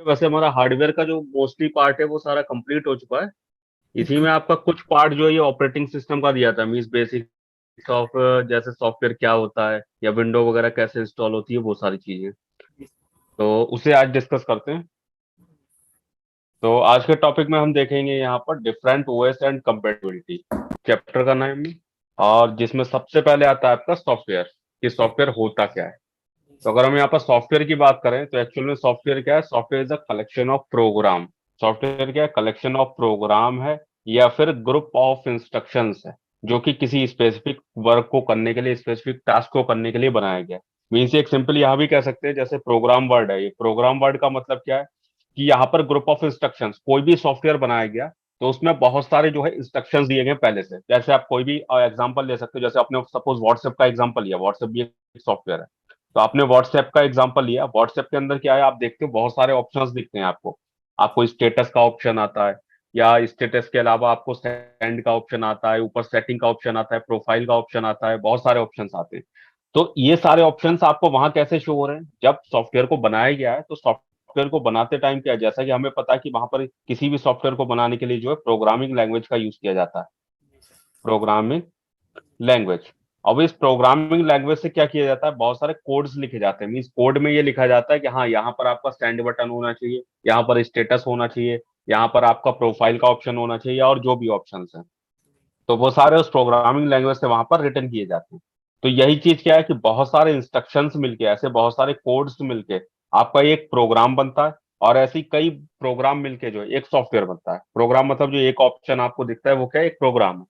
वैसे हमारा हार्डवेयर का जो मोस्टली पार्ट है वो सारा कंप्लीट हो चुका है। इसी में आपका कुछ पार्ट जो है ये ऑपरेटिंग सिस्टम का दिया था, मीन्स बेसिक ऑफ जैसे सॉफ्टवेयर क्या होता है या विंडो वगैरह कैसे इंस्टॉल होती है, वो सारी चीजें। तो उसे आज डिस्कस करते हैं। तो आज के टॉपिक में हम देखेंगे यहाँ पर different OS and compatibility, chapter का नाम है। और जिसमें सबसे पहले आता है आपका सॉफ्टवेयर, कि सॉफ्टवेयर होता क्या है। तो अगर हम यहाँ पर सॉफ्टवेयर की बात करें तो एक्चुअल में सॉफ्टवेयर क्या है? Software is a collection of program. Software क्या है? कलेक्शन ऑफ प्रोग्राम है या फिर ग्रुप ऑफ इंस्ट्रक्शंस है, जो कि किसी स्पेसिफिक वर्क को करने के लिए, स्पेसिफिक टास्क को करने के लिए बनाया गया है। मीन्स एक सिंपल यहाँ भी कह सकते हैं, जैसे प्रोग्राम वर्ड है, ये प्रोग्राम वर्ड का मतलब क्या है कि यहाँ पर ग्रुप ऑफ इंस्ट्रक्शंस, कोई भी सॉफ्टवेयर बनाया गया तो उसमें बहुत सारे जो है इंस्ट्रक्शंस दिए गए पहले से। जैसे आप कोई भी एग्जांपल ले सकते हो, जैसे आपने सपोज व्हाट्सएप का एग्जांपल लिया, व्हाट्सएप भी एक सॉफ्टवेयर है। तो आपने व्हाट्सएप का एग्जांपल लिया, व्हाट्सएप के अंदर क्या है, आप देखते हो बहुत सारे ऑप्शंस दिखते हैं आपको। आपको स्टेटस का ऑप्शन आता है, या स्टेटस के अलावा आपको सेंड का ऑप्शन आता है, ऊपर सेटिंग का ऑप्शन आता है, प्रोफाइल का ऑप्शन आता है, बहुत सारे ऑप्शंस आते हैं। तो ये सारे ऑप्शंस आपको वहां कैसे शो हो रहे हैं? जब सॉफ्टवेयर को बनाया गया है तो सॉफ्टवेयर को बनाते टाइम क्या है, जैसा कि हमें पता है कि वहां पर किसी भी सॉफ्टवेयर को बनाने के लिए जो है प्रोग्रामिंग लैंग्वेज का यूज किया जाता है। Programming language. अब इस प्रोग्रामिंग लैंग्वेज से क्या किया जाता है, बहुत सारे कोड्स लिखे जाते हैं। मीन्स कोड में ये लिखा जाता है कि हाँ, यहाँ पर आपका स्टैंड बटन होना चाहिए, यहाँ पर स्टेटस होना चाहिए, यहाँ पर आपका प्रोफाइल का ऑप्शन होना चाहिए, और जो भी ऑप्शन है, तो वो सारे उस प्रोग्रामिंग लैंग्वेज से वहां पर रिटर्न किए जाते हैं। तो यही चीज क्या है कि बहुत सारे इंस्ट्रक्शंस मिलके, ऐसे बहुत सारे कोड्स मिलके आपका एक प्रोग्राम बनता है। और ऐसी कई प्रोग्राम मिलके जो है एक सॉफ्टवेयर बनता है। प्रोग्राम मतलब जो एक ऑप्शन आपको दिखता है वो क्या है? एक प्रोग्राम है।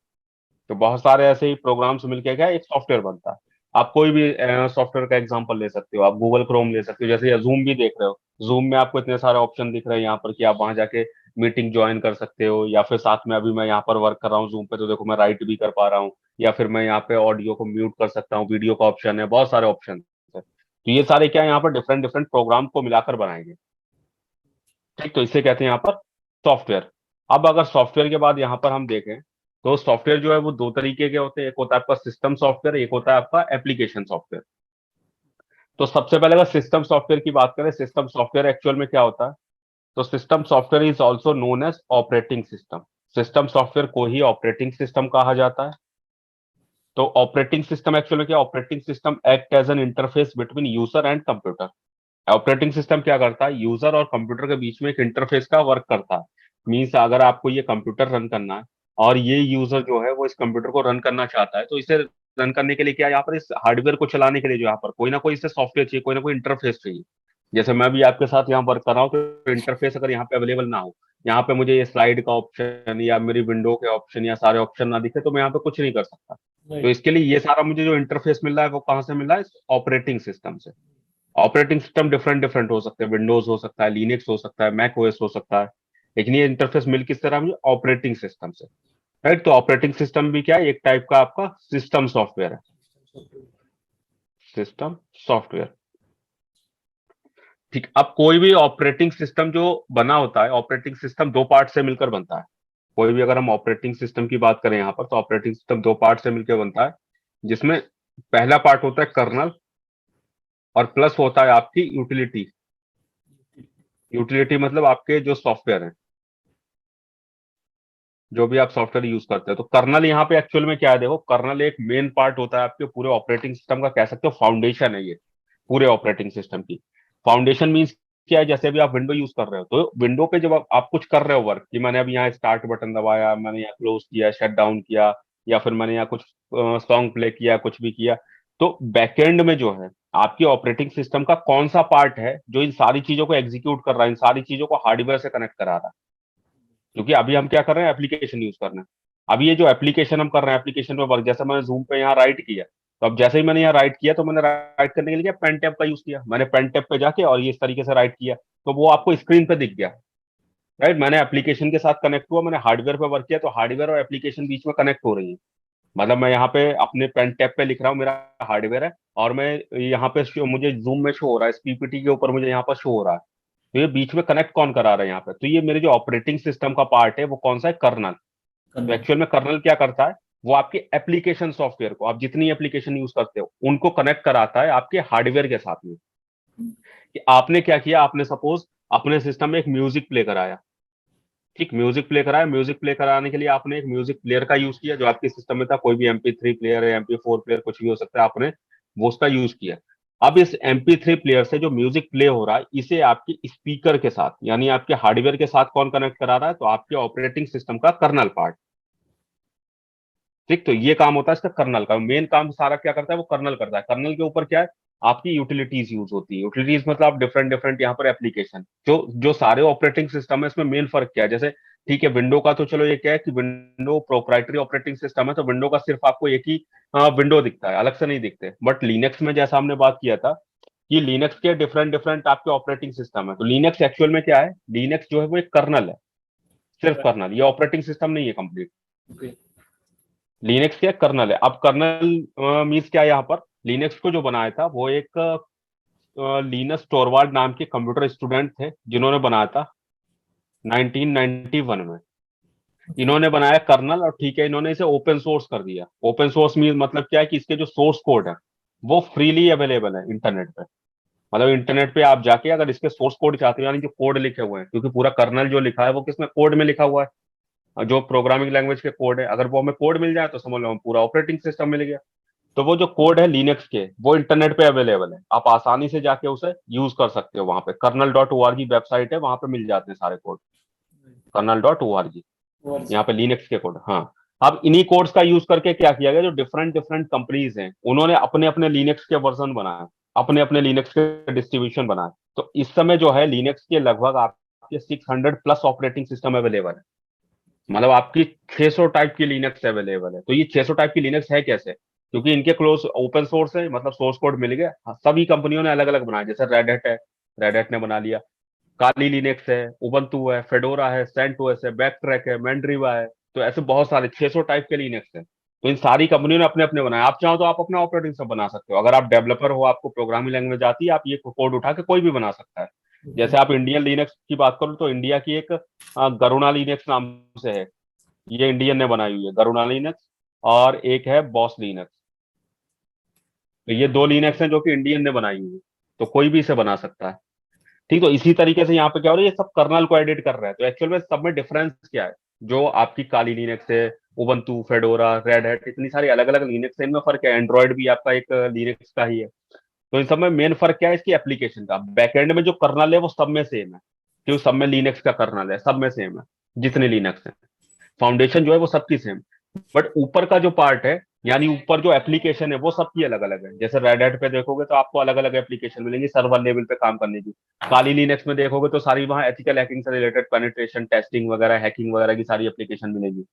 तो बहुत सारे ऐसे ही प्रोग्राम्स मिलके क्या एक सॉफ्टवेयर बनता है। आप कोई भी सॉफ्टवेयर का एग्जांपल ले सकते हो, आप गूगल क्रोम ले सकते हो, जैसे जूम भी देख रहे हो। जूम में आपको इतने सारे ऑप्शन दिख रहे हैं यहाँ पर कि आप वहां जाके मीटिंग ज्वाइन कर सकते हो, या फिर साथ में अभी मैं यहाँ पर वर्क कर रहा हूँ जूम पे, तो देखो मैं राइट भी कर पा रहा हूँ, या फिर मैं यहाँ पे ऑडियो को म्यूट कर सकता हूँ, वीडियो का ऑप्शन है, बहुत सारे ऑप्शन है। तो ये सारे क्या है, यहाँ पर डिफरेंट डिफरेंट प्रोग्राम को मिलाकर बनाएंगे। ठीक, तो इसे कहते हैं यहाँ पर सॉफ्टवेयर। अब अगर सॉफ्टवेयर के बाद यहाँ पर हम देखें तो सॉफ्टवेयर जो है वो दो तरीके के होते हैं। एक होता है आपका सिस्टम सॉफ्टवेयर, एक होता है आपका एप्लीकेशन सॉफ्टवेयर। तो सबसे पहले अगर सिस्टम सॉफ्टवेयर की बात करें, सिस्टम सॉफ्टवेयर एक्चुअल में क्या होता है? तो system software is also known as operating system. System software को ही ऑपरेटिंग सिस्टम कहा जाता है। तो ऑपरेटिंग सिस्टम एक्चुअल में क्या? Operating system act as an interface between user and computer. Operating system क्या करता है? यूजर और कंप्यूटर के बीच में एक इंटरफेस का वर्क करता है। मीन्स अगर आपको ये कंप्यूटर रन करना है और ये यूजर जो है वो इस कंप्यूटर को रन करना चाहता है, तो इसे रन करने के लिए क्या, यहाँ पर इस हार्डवेयर को चलाने के लिए जो यहाँ पर कोई ना कोई इसे सॉफ्टवेयर चाहिए, कोई ना कोई इंटरफेस चाहिए। जैसे मैं भी आपके साथ यहाँ वर्क कर रहा हूँ, तो इंटरफेस अगर यहाँ पे अवेलेबल ना हो, यहाँ पे मुझे ये स्लाइड का ऑप्शन या मेरी विंडो के ऑप्शन या सारे ऑप्शन ना दिखे, तो मैं यहाँ पे कुछ नहीं कर सकता। तो इसके लिए ये सारा मुझे जो इंटरफेस मिल रहा है वो कहाँ से मिल रहा है? ऑपरेटिंग सिस्टम से। ऑपरेटिंग सिस्टम डिफरेंट डिफरेंट हो सकते हैं, विंडोज हो सकता है, लिनक्स हो सकता है, मैक ओएस हो सकता है। लेकिन ये इंटरफेस मिल किस तरह? मुझे ऑपरेटिंग सिस्टम से। राइट, तो ऑपरेटिंग सिस्टम भी क्या है? एक टाइप का आपका सिस्टम सॉफ्टवेयर है। System software. ठीक, अब कोई भी ऑपरेटिंग सिस्टम जो बना होता है, ऑपरेटिंग सिस्टम दो पार्ट से मिलकर बनता है। कोई भी अगर हम ऑपरेटिंग सिस्टम की बात करें यहाँ पर, तो ऑपरेटिंग सिस्टम दो पार्ट से मिलकर बनता है, जिसमें पहला पार्ट होता है कर्नल, और प्लस होता है आपकी यूटिलिटी। यूटिलिटी मतलब आपके जो सॉफ्टवेयर है, जो भी आप सॉफ्टवेयर यूज करते हो। तो कर्नल यहाँ पे एक्चुअल में क्या है? देखो, कर्नल एक मेन पार्ट होता है आपके पूरे ऑपरेटिंग सिस्टम का, कह सकते हो फाउंडेशन है ये पूरे ऑपरेटिंग सिस्टम की। फाउंडेशन मींस क्या है? जैसे अभी आप विंडो यूज कर रहे हो, तो विंडो पे जब आप कुछ कर रहे हो वर्क, कि मैंने अभी यहाँ स्टार्ट बटन दबाया, मैंने यहाँ क्लोज किया, शट डाउन किया, या फिर मैंने यहाँ कुछ सॉन्ग प्ले किया, कुछ भी किया, तो बैकएंड में जो है आपकी ऑपरेटिंग सिस्टम का कौन सा पार्ट है जो इन सारी चीजों को एग्जीक्यूट कर रहा है, इन सारी चीजों को हार्डवेयर से कनेक्ट करा रहा है? क्योंकि अभी हम क्या कर रहे हैं? एप्लीकेशन यूज कर रहे हैं। अभी ये जो एप्लीकेशन हम कर रहे हैं, एप्लीकेशन में वर्क, जैसे मैंने जूम पे यहाँ राइट किया, तो अब जैसे ही मैंने यहाँ राइट किया, तो मैंने राइट करने के लिए पेन टैब का यूज किया, मैंने पेन टैब पे जाके और ये इस तरीके से राइट किया, तो वो आपको स्क्रीन पे दिख गया। राइट, मैंने एप्लीकेशन के साथ कनेक्ट हुआ, मैंने हार्डवेयर पे वर्क किया, तो हार्डवेयर और एप्लीकेशन बीच में कनेक्ट हो रही है। मतलब मैं यहाँ पे अपने पेन टैब पे लिख रहा हूँ, मेरा हार्डवेयर है, और मैं यहाँ पे मुझे जूम में शो हो रहा है, इस पीपीटी के ऊपर मुझे यहाँ पर शो हो रहा है। तो ये बीच में कनेक्ट कौन करा रहा है यहाँ पे? तो ये मेरे जो ऑपरेटिंग सिस्टम का पार्ट है वो कौन सा है? कर्नल। तो करना। एक्चुअल में कर्नल क्या करता है? वो आपके एप्लीकेशन सॉफ्टवेयर को, आप जितनी एप्लीकेशन यूज करते हो उनको कनेक्ट कराता है आपके हार्डवेयर के साथ में। कि आपने क्या किया, आपने सपोज अपने सिस्टम में एक म्यूजिक प्ले कराया। ठीक, म्यूजिक प्ले कराया, म्यूजिक प्ले कराने के लिए आपने एक म्यूजिक प्लेयर का यूज किया जो आपके सिस्टम में था, कोई भी MP3 प्लेयर है, MP4 प्लेयर, कुछ भी हो सकता है, आपने वो उसका यूज किया। अब इस MP3 प्लेयर से जो म्यूजिक प्ले हो रहा है, इसे आपके स्पीकर के साथ यानी आपके हार्डवेयर के साथ कौन कनेक्ट करा रहा है? तो आपके ऑपरेटिंग सिस्टम का कर्नल पार्ट। ठीक, तो ये काम होता है इसका कर्नल का, मेन काम सारा क्या करता है? वो कर्नल करता है। कर्नल के ऊपर क्या है? आपकी यूटिलिटीज यूज होती है। यूटिलिटीज मतलब आप डिफरेंट डिफरेंट यहाँ पर एप्लीकेशन, जो जो सारे ऑपरेटिंग सिस्टम है, इसमें मेन फर्क क्या है? जैसे ठीक है, विंडो का तो चलो ये क्या है कि विंडो प्रोप्राइटरी ऑपरेटिंग सिस्टम है, तो विंडो का सिर्फ आपको एक ही विंडो दिखता है, अलग से नहीं दिखते। बट लिनक्स में जैसा हमने बात किया था कि लिनक्स के डिफरेंट डिफरेंट आपके ऑपरेटिंग सिस्टम है, तो लिनक्स एक्चुअल में क्या है? लिनक्स जो है वो एक कर्नल है, सिर्फ कर्नल, ये ऑपरेटिंग सिस्टम नहीं है कंप्लीट। ओके। लिनक्स क्या कर्नल है? अब कर्नल मीन्स क्या है? यहाँ पर लिनक्स को जो बनाया था वो एक लिनस टोरवाल्ड नाम के कंप्यूटर स्टूडेंट थे जिन्होंने बनाया था 1991 में। इन्होंने बनाया कर्नल, और ठीक है, इन्होंने इसे ओपन सोर्स कर दिया। ओपन सोर्स मीन मतलब क्या है कि इसके जो सोर्स कोड है वो फ्रीली अवेलेबल है इंटरनेट पे। मतलब इंटरनेट पे आप जाके अगर इसके सोर्स कोड चाहते हो, यानी जो कोड लिखे हुए हैं, क्योंकि पूरा कर्नल जो लिखा है वो किसमें? कोड में लिखा हुआ है, जो प्रोग्रामिंग लैंग्वेज के कोड है, अगर वो हमें कोड मिल जाए तो समझ लो हम पूरा ऑपरेटिंग सिस्टम मिल गया। तो वो जो कोड है लिनक्स के, वो इंटरनेट पे अवेलेबल है, आप आसानी से जाके उसे यूज कर सकते हो। वहां पे कर्नल.org वेबसाइट है, वहां पे मिल जाते हैं सारे कोड। कर्नल.org, और यहाँ पे लिनक्स के कोड। हाँ, अब इन्हीं कोड्स का यूज करके क्या किया गया? जो डिफरेंट डिफरेंट कंपनीज हैं, उन्होंने अपने अपने लिनक्स के वर्जन बनाए, अपने अपने लिनक्स के डिस्ट्रीब्यूशन बनाए। तो इस समय जो है लिनक्स के लगभग आपके 600 प्लस ऑपरेटिंग सिस्टम अवेलेबल है। मतलब आपकी 600 टाइप की लिनक्स अवेलेबल है। तो ये 600 टाइप की लिनक्स है कैसे? क्योंकि इनके क्लोज ओपन सोर्स है, मतलब सोर्स कोड मिल गया। हाँ, सभी कंपनियों ने अलग अलग बनाया, जैसे रेड हैट है, रेड हैट ने बना लिया। काली लिनक्स है, उबंटू है, फेडोरा है, सेंटोस है, बैकट्रैक है, मैंड्रिवा है। तो ऐसे बहुत सारे 600 टाइप के लिनक्स है। तो इन सारी कंपनियों ने अपने अपने बनाए। आप चाहो तो आप अपना ऑपरेटिंग सिस्टम बना सकते हो। अगर आप डेवलपर हो, आपको प्रोग्रामिंग लैंग्वेज आती है, आप ये कोड उठा के कोई भी बना सकता है। ओके। जैसे आप इंडियन लिनक्स की बात करो तो इंडिया की एक गरुणा लिनक्स नाम से है, ये इंडियन ने बनाई हुई है, गरुणा लिनक्स। और एक है बॉस लिनक्स। तो ये दो लिनक्स हैं जो कि इंडियन ने बनाई हुई है, तो कोई भी इसे बना सकता है। ठीक, तो इसी तरीके से यहाँ पे क्या हो रहा है? ये सब कर्नल को एडिट कर रहा है। तो एक्चुअल में सब में डिफरेंस क्या है? जो आपकी काली लिनक्स है, उबंटू, फेडोरा, रेड हैट, इतनी सारी अलग अलग लिनक्स है, इनमें फर्क है। एंड्रॉइड भी आपका एक लिनक्स का ही है। तो इन सब में मेन फर्क क्या है? इसकी एप्लीकेशन का। बैकएंड में जो कर्नल है वो सब में सेम है, क्योंकि सब में लिनक्स का कर्नल है, सब में सेम है जितने लिनक्स है। फाउंडेशन जो है वो सबकी सेम। बट ऊपर का जो पार्ट है, यानी ऊपर जो एप्लीकेशन है, वो सबकी अलग अलग है। जैसे रेड हैट पे देखोगे तो आपको अलग अलग एप्लीकेशन मिलेंगी सर्वर लेवल पे काम करने की। काली लिनक्स में देखोगे तो सारी वहाँ एथिकल हैकिंग से रिलेटेड पेनिट्रेशन टेस्टिंग वगैरह, हैकिंग वगैरह की सारी एप्लीकेशन मिलेगी।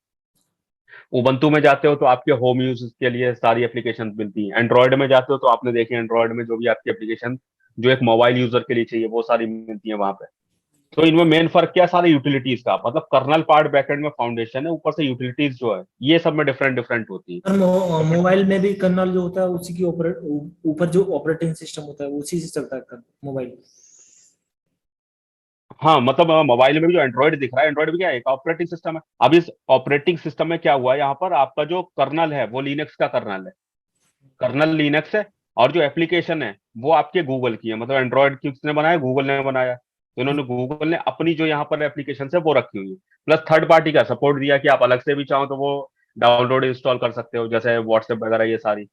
उबंटू में जाते हो तो आपके होम यूज के लिए सारी एप्लीकेशन मिलती है। एंड्रॉइड में जाते हो तो आपने देखी एंड्रॉइड में जो भी आपकी एप्लीकेशन जो एक मोबाइल यूजर के लिए चाहिए, वो सारी मिलती है वहां पे। तो इनमें मेन फर्क क्या है? सारी यूटिलिटीज का, मतलब कर्नल पार्ट बैकएंड में फाउंडेशन है, ऊपर से यूटिलिटीज जो है ये सब में डिफरेंट डिफरेंट होती है। और तो मोबाइल में भी कर्नल जो होता है उसी की ऊपर जो ऑपरेटिंग सिस्टम होता है उसी से चलता है मोबाइल। हाँ, मतलब मोबाइल में भी जो एंड्रॉइड दिख रहा है, एंड्रॉइड भी क्या है? एक ऑपरेटिंग सिस्टम है। अब इस ऑपरेटिंग सिस्टम में क्या हुआ है? यहाँ पर आपका जो कर्नल है वो लिनक्स का कर्नल है, कर्नल लिनक्स है। और जो एप्लीकेशन है वो आपके गूगल की है। मतलब एंड्रॉइड किसने बनाया? गूगल ने बनाया। तो इन्होंने, गूगल ने अपनी जो यहाँ पर एप्लीकेशन है वो रखी हुई है। प्लस थर्ड पार्टी का सपोर्ट दिया कि आप अलग से भी चाहो तो वो डाउनलोड इंस्टॉल कर सकते हो, जैसे व्हाट्सएप वगैरह ये सारी।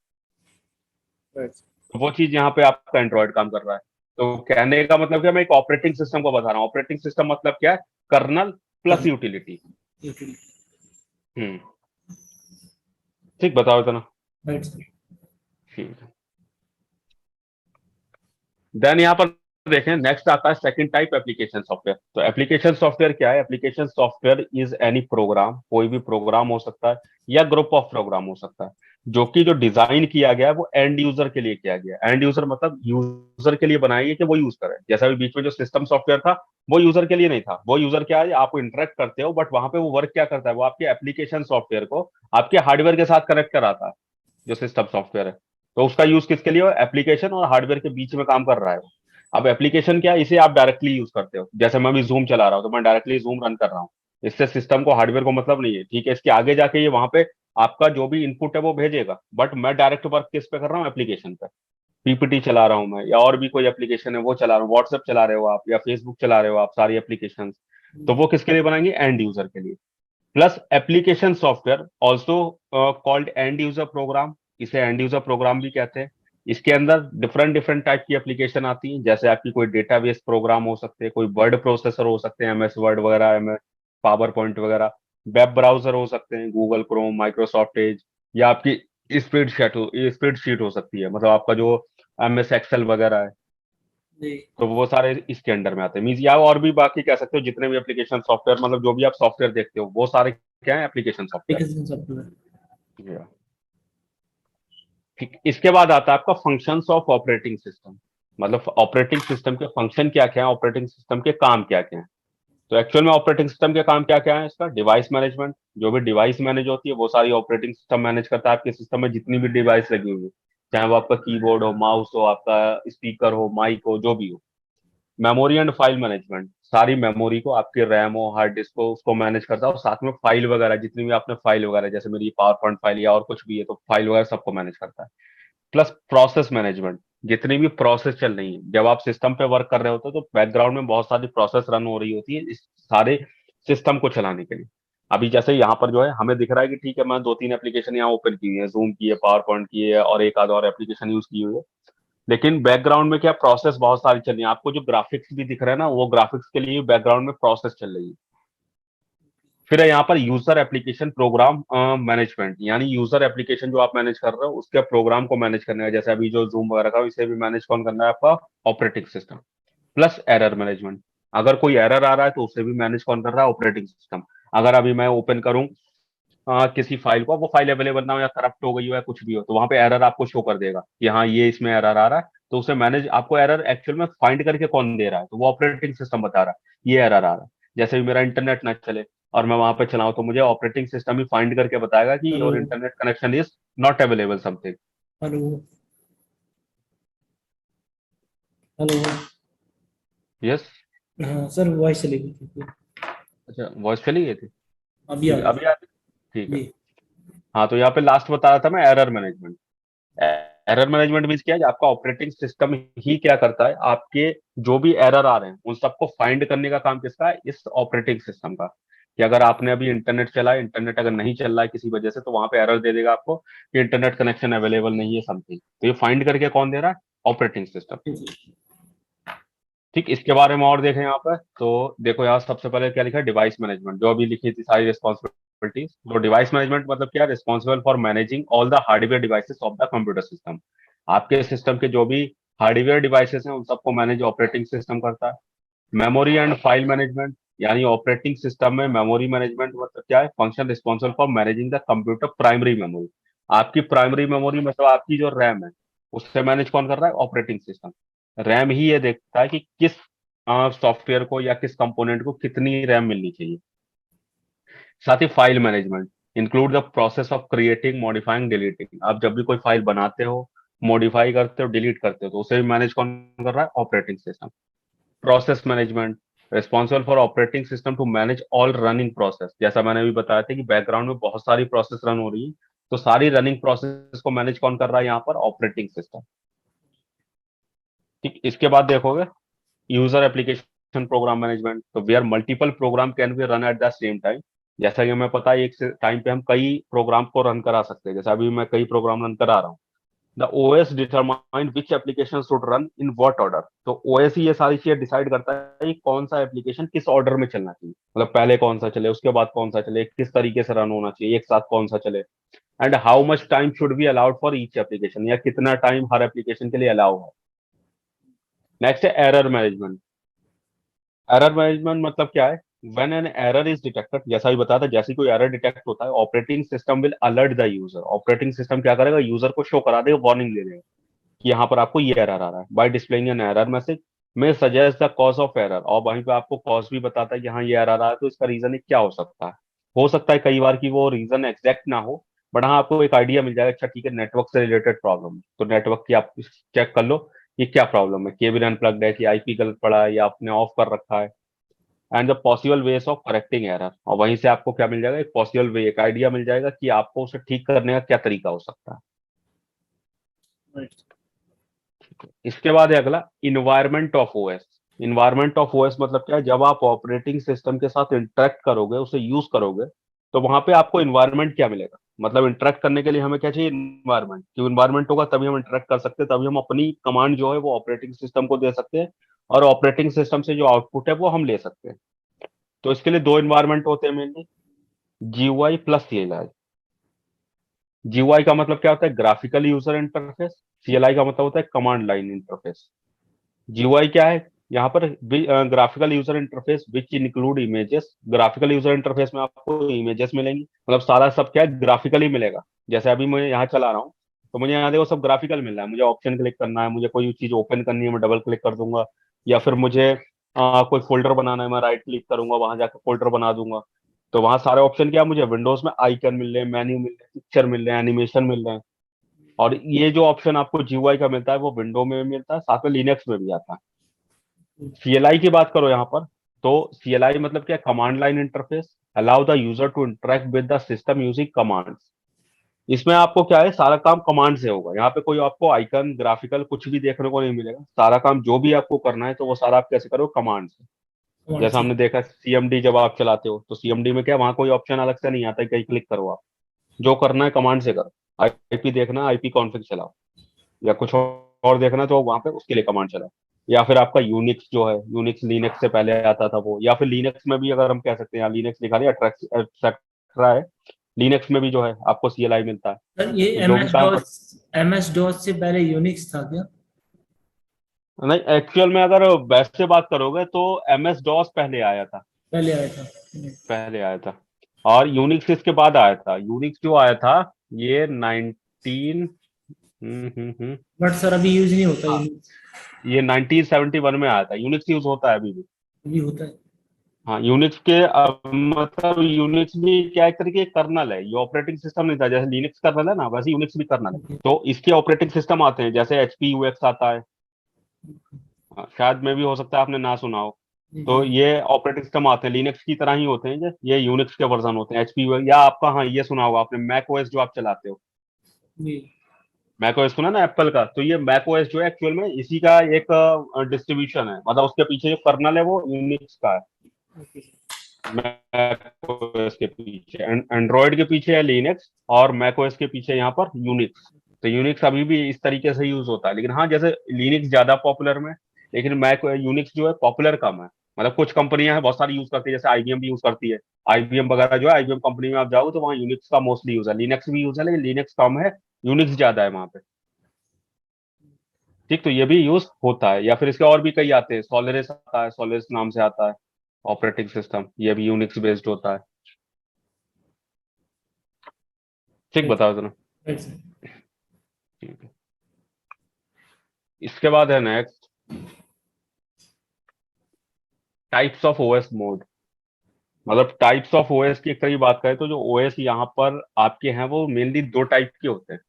तो वो चीज यहाँ पे आपका एंड्रॉइड काम कर रहा है। तो कहने का मतलब क्या, मैं एक ऑपरेटिंग सिस्टम को बता रहा हूँ। ऑपरेटिंग सिस्टम मतलब क्या है? Kernel plus utility. हम्म। ठीक, बताओ इतना। Right sir. ठीक है। देन यहाँ पर देखें, नेक्स्ट आता है सेकंड टाइप, एप्लीकेशन सॉफ्टवेयर। तो एप्लीकेशन सॉफ्टवेयर क्या है? Application software is any program, कोई भी प्रोग्राम हो सकता है या ग्रुप ऑफ प्रोग्राम हो सकता है, जो कि जो डिजाइन किया गया है वो एंड यूजर के लिए किया गया है। एंड यूजर मतलब यूजर के लिए बनाई है कि वो यूज करे। जैसा भी बीच में जो सिस्टम सॉफ्टवेयर था वो यूजर के लिए नहीं था। वो यूजर क्या है? आप इंटरेक्ट करते हो, बट वहां पे वो वर्क क्या करता है? वो आपके एप्लीकेशन सॉफ्टवेयर को आपके हार्डवेयर के साथ कनेक्ट कराता है, जो सिस्टम सॉफ्टवेयर है। तो उसका यूज किसके लिए? एप्लीकेशन और हार्डवेयर के बीच में काम कर रहा है वो। अब एप्लीकेशन क्या है? इसे आप डायरेक्टली यूज करते हो। जैसे मैं भी जूम चला रहा हूँ तो मैं डायरेक्टली जूम रन कर रहा हूँ। इससे सिस्टम को, हार्डवेयर को मतलब नहीं है। ठीक है, इसके आगे जाके ये वहां पे आपका जो भी इनपुट है वो भेजेगा, बट मैं डायरेक्ट वर्क किस पे कर रहा हूँ? एप्लीकेशन पे। पीपीटी चला रहा हूँ मैं, या और भी कोई एप्लीकेशन है वो चला रहा हूँ, व्हाट्सएप चला रहे हो आप या फेसबुक चला रहे हो आप, सारी एप्लीकेशन, तो वो किसके लिए बनाएंगे? एंड यूजर के लिए। Plus application software also called and user program, इसे एंड यूजर प्रोग्राम भी कहते हैं। इसके अंदर डिफरेंट डिफरेंट टाइप की एप्लीकेशन आती हैं, जैसे आपकी कोई डेटाबेस प्रोग्राम हो सकते हैं, कोई वर्ड प्रोसेसर हो सकते हैं, एमएस वर्ड वगैरह, एमएस पावर पॉइंट वगैरह, वेब ब्राउजर हो सकते हैं, गूगल क्रोम, माइक्रोसॉफ्ट एज, या आपकी स्प्रेडशीट हो सकती है, मतलब आपका जो एमएस एक्सेल वगैरह है, जी। तो वो सारे इसके अंडर में आते हैं। मीन्स या और भी बाकी कह सकते हो जितने भी एप्लीकेशन सॉफ्टवेयर, मतलब जो भी आप सॉफ्टवेयर देखते हो वो सारे क्या है? Application software. Application software. या ठीक, इसके बाद आता है आपका फंक्शंस ऑफ ऑपरेटिंग सिस्टम, मतलब ऑपरेटिंग सिस्टम के फंक्शन क्या क्या है, ऑपरेटिंग सिस्टम के काम क्या क्या है। तो एक्चुअल में ऑपरेटिंग सिस्टम के काम क्या क्या है? इसका डिवाइस मैनेजमेंट, जो भी डिवाइस मैनेज होती है वो सारी ऑपरेटिंग सिस्टम मैनेज करता है। आपके सिस्टम में जितनी भी डिवाइस लगी हुई है, चाहे वो आपका कीबोर्ड हो, माउस हो, आपका स्पीकर हो, माइक हो, जो भी हो। मेमोरी एंड फाइल मैनेजमेंट, सारी मेमोरी को, आपके रैम हो, हार्ड डिस्क को, उसको मैनेज करता है, और साथ में फाइल वगैरह जितनी भी आपने फाइल वगैरह, जैसे मेरी पावर पॉइंट फाइल या और कुछ भी है, तो फाइल वगैरह सबको मैनेज करता है। प्लस प्रोसेस मैनेजमेंट, जितनी भी प्रोसेस चल रही है, जब आप सिस्टम पे वर्क कर रहे होते हो तो बैकग्राउंड में बहुत सारी प्रोसेस रन हो रही होती है इस सारे सिस्टम को चलाने के लिए। अभी जैसे यहाँ पर जो है हमें दिख रहा है कि ठीक है, मैं दो तीन एप्लीकेशन यहाँ ओपन की हुई है, जूम की है, पावर पॉइंट की है, और एक आध और एप्लीकेशन यूज की हुई है, लेकिन बैकग्राउंड में क्या प्रोसेस बहुत सारी चल रही है। आपको जो ग्राफिक्स भी दिख रहा है ना, वो ग्राफिक्स के लिए बैकग्राउंड में प्रोसेस चल रही है। फिर है यहाँ पर यूजर एप्लीकेशन प्रोग्राम मैनेजमेंट, यानी यूजर एप्लीकेशन जो आप मैनेज कर रहे हो उसके प्रोग्राम को मैनेज करने का, जैसे अभी जो जूम वगैरह का, इसे भी मैनेज कौन करना है? आपका operating system. Plus error management, अगर कोई एरर आ रहा है तो उसे भी मैनेज कौन कर रहा है? Operating system. अगर अभी मैं ओपन करूं किसी फाइल को, वो फाइल अवेलेबल ना हो या करप्ट हो गई हो या कुछ भी हो, तो वहां पे एरर आपको शो कर देगा कि हाँ ये इसमें एरर आ रहा है, तो उसे मैनेज, आपको एरर एक्चुअल में फाइंड करके कौन दे रहा है? तो वो ऑपरेटिंग सिस्टम बता रहा है ये एरर आ रहा है। जैसे भी मेरा इंटरनेट ना चले और मैं वहां पे चलाऊं, तो मुझे ऑपरेटिंग सिस्टम ही फाइंड करके बताएगा कि hello. Your internet connection is not available something. Hello. Hello. Yes. हाँ सर, वॉइस चली गई थी। अच्छा, वॉइस चली गई थी। अभी ठीक आ है, गई। अभी आती। ठीक है। जी। हाँ, तो यहाँ पे लास्ट बता रहा था मैं, error management. Error management means क्या है? आपका ऑपरेटिंग सिस्टम ही क्या करता है, आपके जो भी एरर आ रहे हैं उन सबको फाइंड करने का काम किसका है? इस ऑपरेटिंग सिस्टम का। कि अगर आपने अभी इंटरनेट चला, इंटरनेट अगर नहीं चल रहा है किसी वजह से, तो वहां पे एरर दे देगा आपको कि इंटरनेट कनेक्शन अवेलेबल नहीं है समथिंग, तो ये फाइंड करके कौन दे रहा है? Operating system. जी। ठीक, इसके बारे में और देखें यहाँ पर, तो देखो यहाँ सबसे पहले क्या लिखा है? डिवाइस मैनेजमेंट, जो अभी लिखी थी सारी रिस्पॉन्सिबिलिटीज। तो डिवाइस मैनेजमेंट मतलब क्या? Responsible for managing all the hardware devices of the computer system. आपके सिस्टम के जो भी हार्डवेयर डिवाइसेस हैं उन सबको मैनेज ऑपरेटिंग सिस्टम करता है। मेमोरी एंड फाइल मैनेजमेंट, यानी ऑपरेटिंग सिस्टम में मेमोरी मैनेजमेंट मतलब क्या है? Function responsible for managing the computer primary memory. आपकी प्राइमरी मेमोरी मतलब आपकी जो रैम है, उससे मैनेज कौन कर रहा है? Operating system. रैम ही ये देखता है कि किस सॉफ्टवेयर को या किस कंपोनेंट को कितनी रैम मिलनी चाहिए। साथ ही file management include the process of creating, modifying, deleting. आप जब भी कोई फाइल बनाते हो, मॉडिफाई करते हो, डिलीट करते हो, तो उसे भी मैनेज कौन कर रहा है? Operating system. Process management responsible for operating system to manage all running process, जैसा मैंने अभी बताया था कि बैकग्राउंड में बहुत सारी प्रोसेस रन हो रही है, तो सारी रनिंग प्रोसेस को मैनेज कौन कर रहा है यहाँ पर? Operating system. ठीक, इसके बाद देखोगे यूजर एप्लीकेशन प्रोग्राम मैनेजमेंट, तो where multiple program can be run at the same time. जैसा कि हमें पता है एक टाइम पे हम कई प्रोग्राम को रन करा सकते हैं, जैसे अभी मैं कई प्रोग्राम रन करा रहा हूँ। The OS determine which application should run in what order, तो ओएस ही ये सारी चीजें डिसाइड करता है कि कौन सा एप्लीकेशन किस ऑर्डर में चलना चाहिए, मतलब पहले कौन सा चले, उसके बाद कौन सा चले, किस तरीके से रन होना चाहिए, एक साथ कौन सा चले, and how much time should be allowed for each application, या कितना टाइम हर एप्लीकेशन के लिए अलाउ है। नेक्स्ट है एरर मैनेजमेंट। एरर मैनेजमेंट मतलब क्या है? When an error is detected, जैसा भी बताया था, जैसे ही कोई एरर डिटेक्ट होता है, operating system will alert the user. Operating system क्या करेगा? यूजर को शो करा देगा, वार्निंग दे देगा कि यहाँ पर आपको ये एरर आ रहा है। By displaying an error message में suggest the cause of error, और वहीं पे आपको कॉज भी बताता है कि हाँ ये एरर आ रहा है, तो इसका रीजन क्या हो सकता है। हो सकता है कई बार कि वो रीजन एग्जैक्ट ना हो, बट हाँ आपको एक आइडिया मिल जाएगा, अच्छा ठीक है नेटवर्क से रिलेटेड प्रॉब्लम, तो नेटवर्क की आप चेक कर लो ये क्या प्रॉब्लम है, केबल अनप्लग्ड है, कि आईपी गलत पड़ा है, या आपने ऑफ कर रखा है, and the possible ways of correcting error. और वहीं से आपको क्या मिल जाएगा? एक पॉसिबल वे, एक आइडिया मिल जाएगा कि आपको उसे ठीक करने का क्या तरीका हो सकता है। राइट। इसके बाद है अगला environment of OS. Environment of OS मतलब क्या है, जब आप ऑपरेटिंग सिस्टम के साथ इंटरेक्ट करोगे, उसे यूज करोगे, तो वहां पे आपको इन्वायरमेंट क्या मिलेगा। मतलब इंटरेक्ट करने के लिए हमें क्या चाहिए, इन्वायरमेंट। क्यों इन्वायरमेंट होगा तभी हम इंटरेक्ट कर सकते हैं, तभी हम अपनी कमांड जो है वो ऑपरेटिंग सिस्टम को दे सकते हैं, और ऑपरेटिंग सिस्टम से जो आउटपुट है वो हम ले सकते हैं। तो इसके लिए दो इन्वायरमेंट होते हैं mainly, GUI plus CLI. GUI का मतलब क्या होता है, ग्राफिकल यूजर इंटरफेस। सीएलआई का मतलब होता है कमांड लाइन इंटरफेस। जीयूआई क्या है, यहाँ पर graphical user interface which include images. Graphical user interface में आपको इमेजेस मिलेंगी, मतलब सारा सब क्या है, ग्राफिकली मिलेगा। जैसे अभी मैं यहाँ चला रहा हूँ, तो मुझे यहाँ देखो सब ग्राफिकल मिल रहा है। मुझे ऑप्शन क्लिक करना है, मुझे कोई चीज ओपन करनी है, मैं डबल क्लिक कर दूंगा। या फिर मुझे कोई फोल्डर बनाना है, मैं राइट क्लिक करूंगा, वहां जाकर फोल्डर बना दूंगा। तो वहां सारे ऑप्शन क्या है, मुझे विंडोज में आइकन मिल रहे हैं, मेन्यू मिल रहे हैं, पिक्चर मिल रहे हैं, एनिमेशन मिल रहे हैं। और ये जो ऑप्शन आपको जीयूआई का मिलता है वो विंडो में भी मिलता है, साथ में लिनक्स में भी आता है। सीएलआई की बात करो यहाँ पर, तो सीएलआई मतलब क्या, command line interface, allow the user to interact with the system using commands. इसमें आपको क्या है, सारा काम कमांड से होगा। यहाँ पे कोई आपको आइकन ग्राफिकल कुछ भी देखने को नहीं मिलेगा। सारा काम जो भी आपको करना है तो वो सारा आप कैसे करो, कमांड से। कमांड जैसा से। हमने देखा सीएमडी, जब आप चलाते हो तो सीएमडी में क्या, वहां कोई ऑप्शन अलग से नहीं आता है कहीं क्लिक करो आप, जो करना है कमांड से करो। आईपी देखना, आईपी कॉन्फ़िग चलाओ, या कुछ और देखना तो वहां पे उसके लिए कमांड चलाओ। या फिर आपका यूनिक्स जो है, यूनिक्स लिनक्स से पहले आता था वो, या फिर लिनक्स में भी अगर हम कह सकते हैं, लिनक्स लिखा दिया एटसेट्रा है, लिनक्स में भी जो है आपको सीएलआई मिलता है। सर ये तो जो भी एमएस काम कर, डॉस, एमएस डॉस से पहले यूनिक्स था क्या? नहीं एक्चुअल में अगर वैसे बात करोगे तो एमएस डॉस पहले आया था। पहले आया था। पहले आया था, और यूनिक्स इसके बाद आया था। यूनिक्स जो आया था ये 19 बट सर अभी यूज नहीं होता हाँ, यूनिक्स। ये 1971 में आया था। यूनिक्स यूज होता है अभी भी। अभी होता है। हाँ, यूनिक्स के मतलब यूनिक्स भी क्या, एक तरीके कर्नल है, ये ऑपरेटिंग सिस्टम नहीं था। जैसे लिनक्स कर्नल है ना, वैसे यूनिक्स भी कर्नल है। ओके। तो इसके ऑपरेटिंग सिस्टम आते हैं, जैसे एचपी यूएक्स आता है। हाँ, शायद में भी हो सकता है आपने ना सुना हो। जी जी। तो ये ऑपरेटिंग सिस्टम आते हैं, लिनक्स की तरह ही होते हैं, ये यूनिक्स के वर्जन होते हैं एचपी। या आपका, हाँ ये सुना होगा आपने, मैक ओएस जो आप चलाते हो, जी। मैक ओएस सुना ना एप्पल का, तो ये मैक ओएस जो है एक्चुअल में इसी का एक डिस्ट्रीब्यूशन है। मतलब उसके पीछे जो कर्नल है वो यूनिक्स का है। ओके। मैक ओएस के पीछे एंड्रॉयड के पीछे है लिनक्स, और मैक ओएस के पीछे यहाँ पर यूनिक्स। तो यूनिक्स अभी भी इस तरीके से यूज होता है, लेकिन हाँ जैसे लिनक्स ज्यादा पॉपुलर में, लेकिन मैक यूनिक्स जो है पॉपुलर कम है। मतलब कुछ कंपनियां हैं बहुत सारी यूज करती है, जैसे आईबीएम भी यूज करती है। आईबीएम वगैरह जो है, आईबीएम कंपनी में आप जाओ तो वहाँ यूनिक्स का मोस्टली यूज है, लिनक्स भी यूज है लेकिन लिनक्स कम है, यूनिक्स ज्यादा है वहाँ पे। ठीक, तो ये भी यूज होता है। या फिर इसके और भी कई आते हैं, सोलरिस आता है, सोलरिस नाम से आता है ऑपरेटिंग सिस्टम, ये भी यूनिक्स बेस्ड होता है। ठीक, राइट। बताओ जरा। Right sir. ठीक है, इसके बाद है next, types of OS mode. मतलब टाइप्स ऑफ ओएस की एक तरह की बात करें तो जो ओएस यहाँ पर आपके हैं वो मेनली दो टाइप के होते हैं।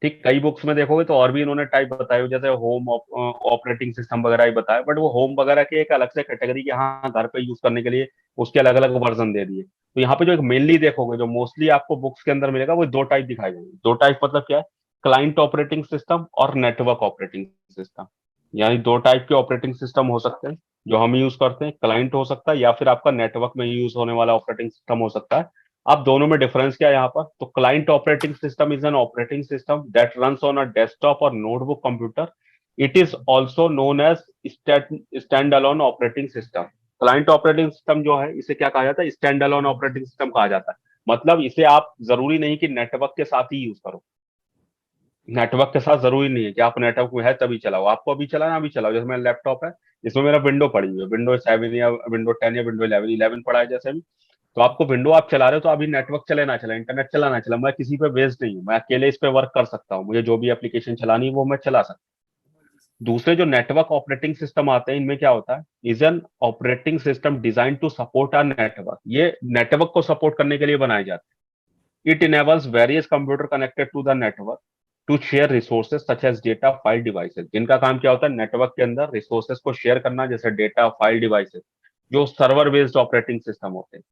ठीक, कई बुक्स में देखोगे तो और भी इन्होंने टाइप बताए हुए, जैसे होम ऑपरेटिंग सिस्टम वगैरह ही बताया, बट वो होम वगैरह के एक अलग से कैटेगरी के, हाँ घर पे यूज करने के लिए उसके अलग अलग वर्जन दे दिए। तो यहाँ पे जो एक मेनली देखोगे, जो मोस्टली आपको बुक्स के अंदर मिलेगा, वो दो टाइप दिखाई देंगे। दो टाइप मतलब क्या है, क्लाइंट ऑपरेटिंग सिस्टम और नेटवर्क ऑपरेटिंग सिस्टम। यानी दो टाइप के ऑपरेटिंग सिस्टम हो सकते हैं जो हम यूज करते हैं, क्लाइंट हो सकता है या फिर आपका नेटवर्क में यूज होने वाला ऑपरेटिंग सिस्टम हो सकता है। अब दोनों में डिफरेंस क्या है यहाँ पर, तो client operating system is an operating system that runs on a desktop और notebook computer. It is also known as stand alone operating system. Client operating system जो है, इसे क्या कहा जाता है, स्टैंड अलोन ऑपरेटिंग सिस्टम कहा जाता है। मतलब इसे आप जरूरी नहीं कि नेटवर्क के साथ ही यूज करो। नेटवर्क के साथ जरूरी नहीं है कि आप नेटवर्क में है तभी चलाओ, आपको अभी चलाना अभी चलाओ। जैसे मेरा लैपटॉप है, इसमें मेरा विंडो पड़ी हुई है, विंडो 7 या विंडो 10 या विंडो 11, 11 पड़ा है जैसे भी। तो आपको विंडो आप चला रहे हो तो अभी नेटवर्क चले ना चले, इंटरनेट चला ना चला, मैं किसी पे बेस्ड नहीं हूँ, मैं अकेले इस पे वर्क कर सकता हूँ। मुझे जो भी एप्लीकेशन चलानी है वो मैं चला सकता हूँ। दूसरे जो नेटवर्क ऑपरेटिंग सिस्टम आते हैं, इनमें क्या होता है, is an operating system design to support are network. ये नेटवर्क को सपोर्ट करने के लिए बनाए जाते हैं। It enables various computer connected to the network to share resources such as data file devices. जिनका काम क्या होता है, नेटवर्क के अंदर रिसोर्सेज को शेयर करना, जैसे डेटा फाइल डिवाइसेज, जो सर्वर बेस्ड ऑपरेटिंग सिस्टम होते हैं।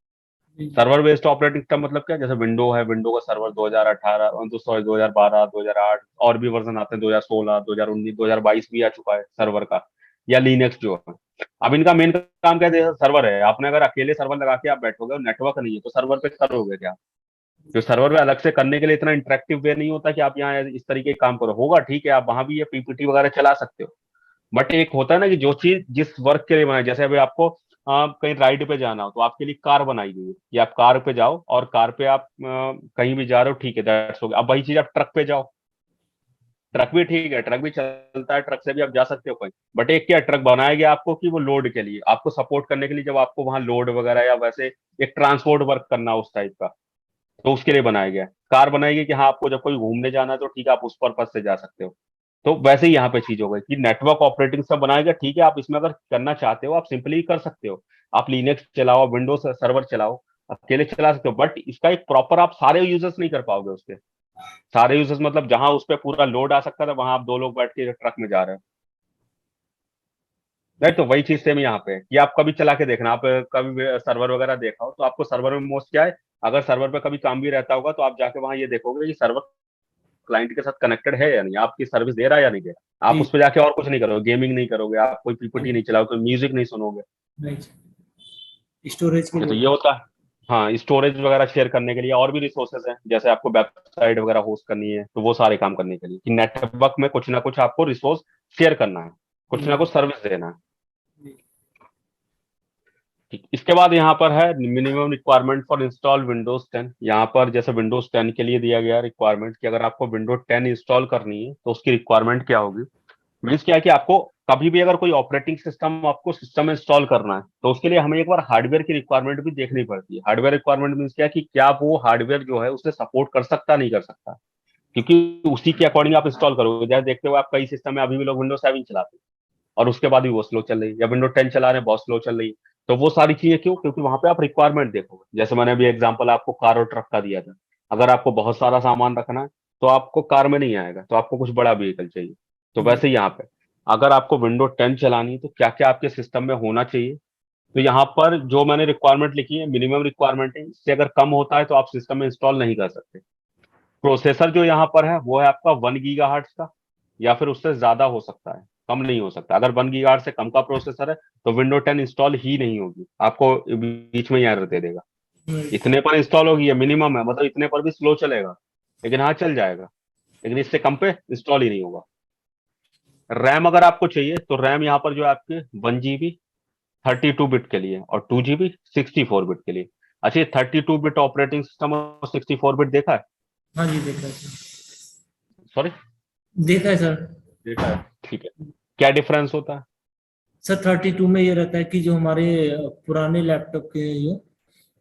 सर्वर बेस्ड ऑपरेटिंग सिस्टम मतलब क्या, जैसे विंडो है, विंडो का सर्वर 2018, तो सॉरी 2012, 2008 और भी वर्जन आते हैं, 2016, 2019, 2022 भी आ चुका है सर्वर का, या लिनक्स जो है। अब इनका मेन काम क्या है, जैसे सर्वर है, आपने अगर अकेले सर्वर लगा के आप बैठोगे और नेटवर्क नहीं है तो सर्वर पे करोगे क्या? तो सर्वर पे अलग से करने के लिए इतना इंटरेक्टिव वे नहीं होता कि आप यहाँ इस तरीके का काम करो, होगा ठीक है, आप वहां भी ये पीपीटी वगैरह चला सकते हो। बट एक होता है ना कि जो चीज जिस वर्क के लिए बनाई, जैसे अभी आपको कहीं राइड पे जाना हो तो आपके लिए कार बनाई गई है कि आप कार पे जाओ और कार पे आप कहीं भी जा रहे हो, ठीक है, दैट्स हो गया। अब वही चीज आप ट्रक पे जाओ, ट्रक भी ठीक है, ट्रक भी चलता है, ट्रक से भी आप जा सकते हो कहीं। बट एक क्या ट्रक बनाया गया आपको कि वो लोड के लिए, आपको सपोर्ट करने के लिए, जब आपको वहां लोड वगैरह या वैसे एक ट्रांसपोर्ट वर्क करना हो उस टाइप का, तो उसके लिए बनाया गया है। कार बनाई गई कि हाँ आपको जब कोई घूमने जाना है तो ठीक है, आप उस पर्पज से जा सकते हो। तो वैसे ही यहाँ पे चीज हो गई कि नेटवर्क ऑपरेटिंग सब बनाया गया, ठीक है, आप इसमें अगर करना चाहते हो आप सिंपली कर सकते हो, आप लिनक्स चलाओ, विंडोज सर्वर चलाओ, अकेले चला सकते हो। बट इसका एक प्रॉपर आप सारे यूजर्स नहीं कर पाओगे उसके। सारे यूजर्स मतलब जहां उस पर पूरा लोड आ सकता था वहां आप दो लोग बैठ के ट्रक में जा रहे हो, राइट। तो वही चीज सेम यहाँ पे है कि आप कभी चला के देखना, आप कभी सर्वर वगैरह देखा हो तो आपको सर्वर में मोस्ट क्या है, अगर सर्वर पे कभी काम भी रहता होगा तो आप जाके वहां ये देखोगे कि सर्वर क्लाइंट के साथ कनेक्टेड है या नहीं, आपकी सर्विस दे रहा है या नहीं दे रहा। आप जी। उस पर जाके और कुछ नहीं करोगे, गेमिंग नहीं करोगे, आप कोई पीपीटी नहीं चलाओगे, कोई म्यूजिक नहीं सुनोगे। स्टोरेज के तो लिए। ये होता है। हाँ, स्टोरेज वगैरह शेयर करने के लिए और भी रिसोर्सेज हैं, जैसे आपको वेबसाइट वगैरह होस्ट करनी है तो वो सारे काम करने के लिए कि नेटवर्क में कुछ ना कुछ आपको रिसोर्स शेयर करना है, कुछ ना जी। कुछ सर्विस देना है। जी। ठीक, इसके बाद यहाँ पर है minimum requirement for install Windows 10। यहाँ पर जैसे विंडोज 10 के लिए दिया गया रिक्वायरमेंट कि अगर आपको विंडोज 10 इंस्टॉल करनी है तो उसकी रिक्वायरमेंट क्या होगी। मीन्स क्या है कि आपको कभी भी अगर कोई ऑपरेटिंग सिस्टम आपको सिस्टम में इंस्टॉल करना है तो उसके लिए हमें एक बार हार्डवेयर की रिक्वायरमेंट भी देखनी पड़ती है। हार्डवेयर रिक्वायरमेंट मीन्स क्या है कि क्या वो हार्डवेयर जो है उसे सपोर्ट कर सकता नहीं कर सकता, क्योंकि उसी के अकॉर्डिंग आप इंस्टॉल करोगे। जैसे देखते हो आप कई सिस्टम में अभी भी लोग विंडोज 7 चलाते हैं और उसके बाद भी वो स्लो चल रही है, या विंडोज 10 चला रहे हैं बहुत स्लो चल रही है। तो वो सारी चीजें क्यों, क्योंकि वहां पे आप रिक्वायरमेंट देखोगे। जैसे मैंने अभी एग्जांपल आपको कार और ट्रक का दिया था, अगर आपको बहुत सारा सामान रखना है तो आपको कार में नहीं आएगा, तो आपको कुछ बड़ा व्हीकल चाहिए। तो जी। वैसे ही यहाँ पे अगर आपको विंडोज 10 चलानी है तो क्या क्या आपके सिस्टम में होना चाहिए। तो यहाँ पर जो मैंने रिक्वायरमेंट लिखी है मिनिमम रिक्वायरमेंट है, इससे अगर कम होता है तो आप सिस्टम में इंस्टॉल नहीं कर सकते। प्रोसेसर जो यहाँ पर है वो है आपका 1 गीगाहर्ट्ज का, या फिर उससे ज्यादा हो सकता है, कम नहीं हो सकता। अगर 1 गीगाहर्ट्ज से कम का प्रोसेसर है तो विंडो 10 इंस्टॉल ही नहीं होगी, आपको बीच में ही एरर दे देगा। राइट। इतने पर इंस्टॉल होगी, ये मिनिमम है, मतलब इतने पर भी स्लो चलेगा, लेकिन हाँ चल जाएगा, लेकिन इससे कम पे इंस्टॉल ही नहीं होगा। रैम अगर आपको चाहिए तो रैम यहाँ पर जो है आपके 1 GB 32 बिट के लिए, और 2 GB 64 बिट के लिए। अच्छा, ये 32 बिट ऑपरेटिंग सिस्टम और 64 बिट देखा है? हाँ जी, देखा है सर। सॉरी, देखा है सर। देखा है, ठीक है। क्या डिफरेंस होता है? सर 32 में ये रहता है कि जो हमारे पुराने लैपटॉप के जो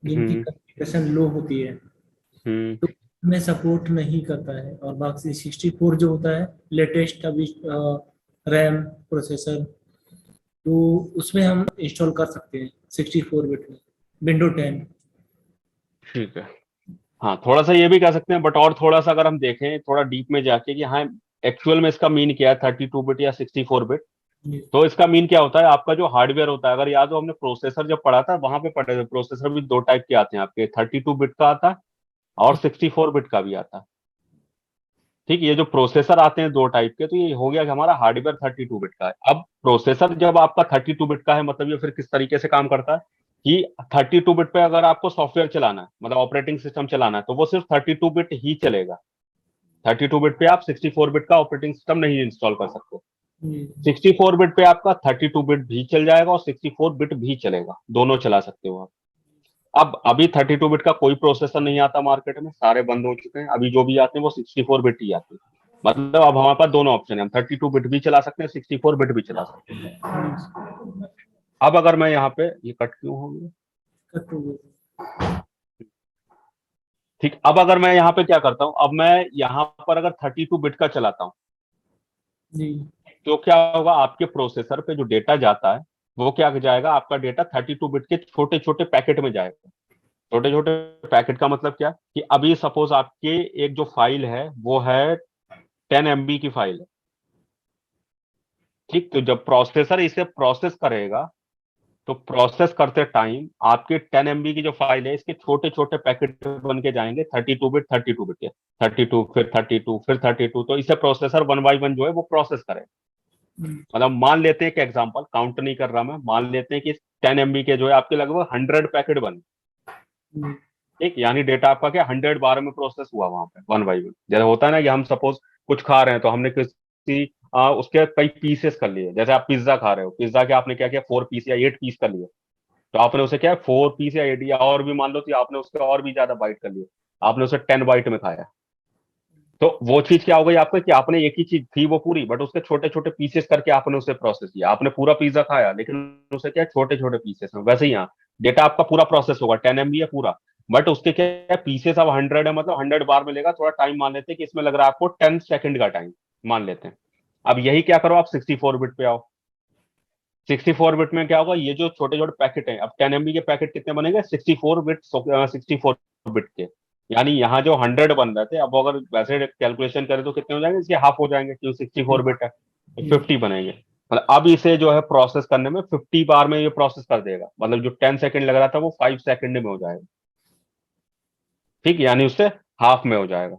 जिनकी हम्म। कॉन्फ़िगरेशन लो होती है हम्म। तो में सपोर्ट नहीं करता है, और बाकी 64 जो होता है लेटेस्ट अभी रैम प्रोसेसर, तो उसमें हम इंस्टॉल कर सकते हैं 64 बिट में विंडो 10। ठीक है। हाँ, थोड़ा सा ये भी कह सकते हैं, बट और थोड़ा सा अगर हम देखें थोड़ा डीप में जाके कि हाँ एक्चुअल में इसका मीन क्या है 32 बिट या 64 बिट। तो इसका मीन क्या होता है, आपका जो हार्डवेयर होता है, अगर याद हो हमने प्रोसेसर जब पढ़ा था वहां पे पढ़े थे, प्रोसेसर भी दो टाइप के आते हैं आपके, 32 बिट का आता है और 64 बिट का भी आता है। ठीक है, ये जो प्रोसेसर आते हैं दो टाइप के, तो ये हो गया कि हमारा हार्डवेयर 32 बिट का है। अब प्रोसेसर जब आपका 32 बिट का है, मतलब ये फिर किस तरीके से काम करता है कि 32 बिट पे अगर आपको सॉफ्टवेयर चलाना है, मतलब ऑपरेटिंग सिस्टम चलाना है, तो वो सिर्फ 32 बिट ही चलेगा। 32 बिट पे आप 64 बिट का ऑपरेटिंग सिस्टम नहीं इंस्टॉल कर सकते। 64 बिट पे आपका 32 बिट भी चल जाएगा और 64 बिट भी चलेगा, दोनों चला सकते हो आप। अब अभी 32 बिट का कोई प्रोसेसर नहीं आता मार्केट में, सारे बंद हो चुके हैं। अभी जो भी आते हैं वो 64 बिट ही आते हैं। मतलब अब हमारे पास दोनों ऑप्शन है, हम 32 बिट भी चला सकते हैं, 64 बिट भी चला सकते हैं। अब अगर मैं यहाँ पे, ये कट क्यों हो गया? ठीक, अब अगर मैं यहाँ पे क्या करता हूँ, अब मैं यहाँ पर अगर 32 बिट का चलाता हूँ जी। तो क्या होगा, आपके प्रोसेसर पे जो डेटा जाता है वो क्या जाएगा, आपका डेटा 32 बिट के छोटे छोटे पैकेट में जाएगा। छोटे छोटे पैकेट का मतलब क्या कि अभी सपोज आपके एक जो फाइल है वो है 10 MB की फाइल है। ठीक, तो जब प्रोसेसर इसे प्रोसेस करेगा तो प्रोसेस करते टाइम आपके 10 MB की जो फाइल है इसके छोटे छोटे पैकेट बन के जाएंगे 32 बिट के, 32 फिर 32 फिर 32। तो इसे प्रोसेसर वन बाई वन जो है वो प्रोसेस करे। हम्म, मतलब मान लेते हैं कि एग्जांपल काउंट नहीं कर रहा मैं, मान लेते हैं कि 10 MB के जो है आपके लगभग 100 पैकेट बने। हम्म, ठीक, यानी डेटा आपका क्या 100 बार में प्रोसेस हुआ वहां पे वन बाई वन। जैसे होता है ना कि हम सपोज कुछ खा रहे हैं तो हमने किसी उसके कई पीसेस कर लिए। जैसे आप पिज्जा खा रहे हो, पिज्जा के आपने क्या किया 4 पीस या 8 पीस कर लिए। तो आपने उसे क्या है 4 पीस या 8 या और भी मान लो तो आपने उसके और भी ज्यादा बाइट कर लिए, आपने उसे 10 बाइट में खाया। तो वो चीज क्या हो गई आपका कि आपने एक ही चीज थी वो पूरी, बट उसके छोटे छोटे पीसेस करके आपने उसे प्रोसेस किया। आपने पूरा पिज्जा खाया लेकिन उसे क्या छोटे छोटे पीसेस में। वैसे ही यहाँ डेटा आपका पूरा प्रोसेस होगा 10 MB है पूरा, बट उसके क्या पीसेस अब 100 है, मतलब 100 बार में लेगा। थोड़ा टाइम मान लेते हैं कि इसमें लग रहा है आपको 10 सेकंड का टाइम मान लेते हैं। अब यही क्या करो आप 64 बिट पे आओ। 64 बिट में क्या होगा, ये जो छोटे छोटे पैकेट हैं, अब 10 MB के पैकेट कितने बनेंगे 64 बिट, 64 बिट के। यानी यहाँ जो 100 बन रहे थे, अब अगर वैसे कैलकुलेशन करें तो कितने हो जाएंगे, इसके हाफ हो जाएंगे क्यों 64 बिट है, तो हम्म, 50 बनेंगे। मतलब अब इसे जो है प्रोसेस करने में 50 बार में ये प्रोसेस कर देगा। मतलब जो 10 सेकंड लग रहा था वो 5 सेकंड में हो जाएगा। ठीक, यानी उससे हाफ में हो जाएगा।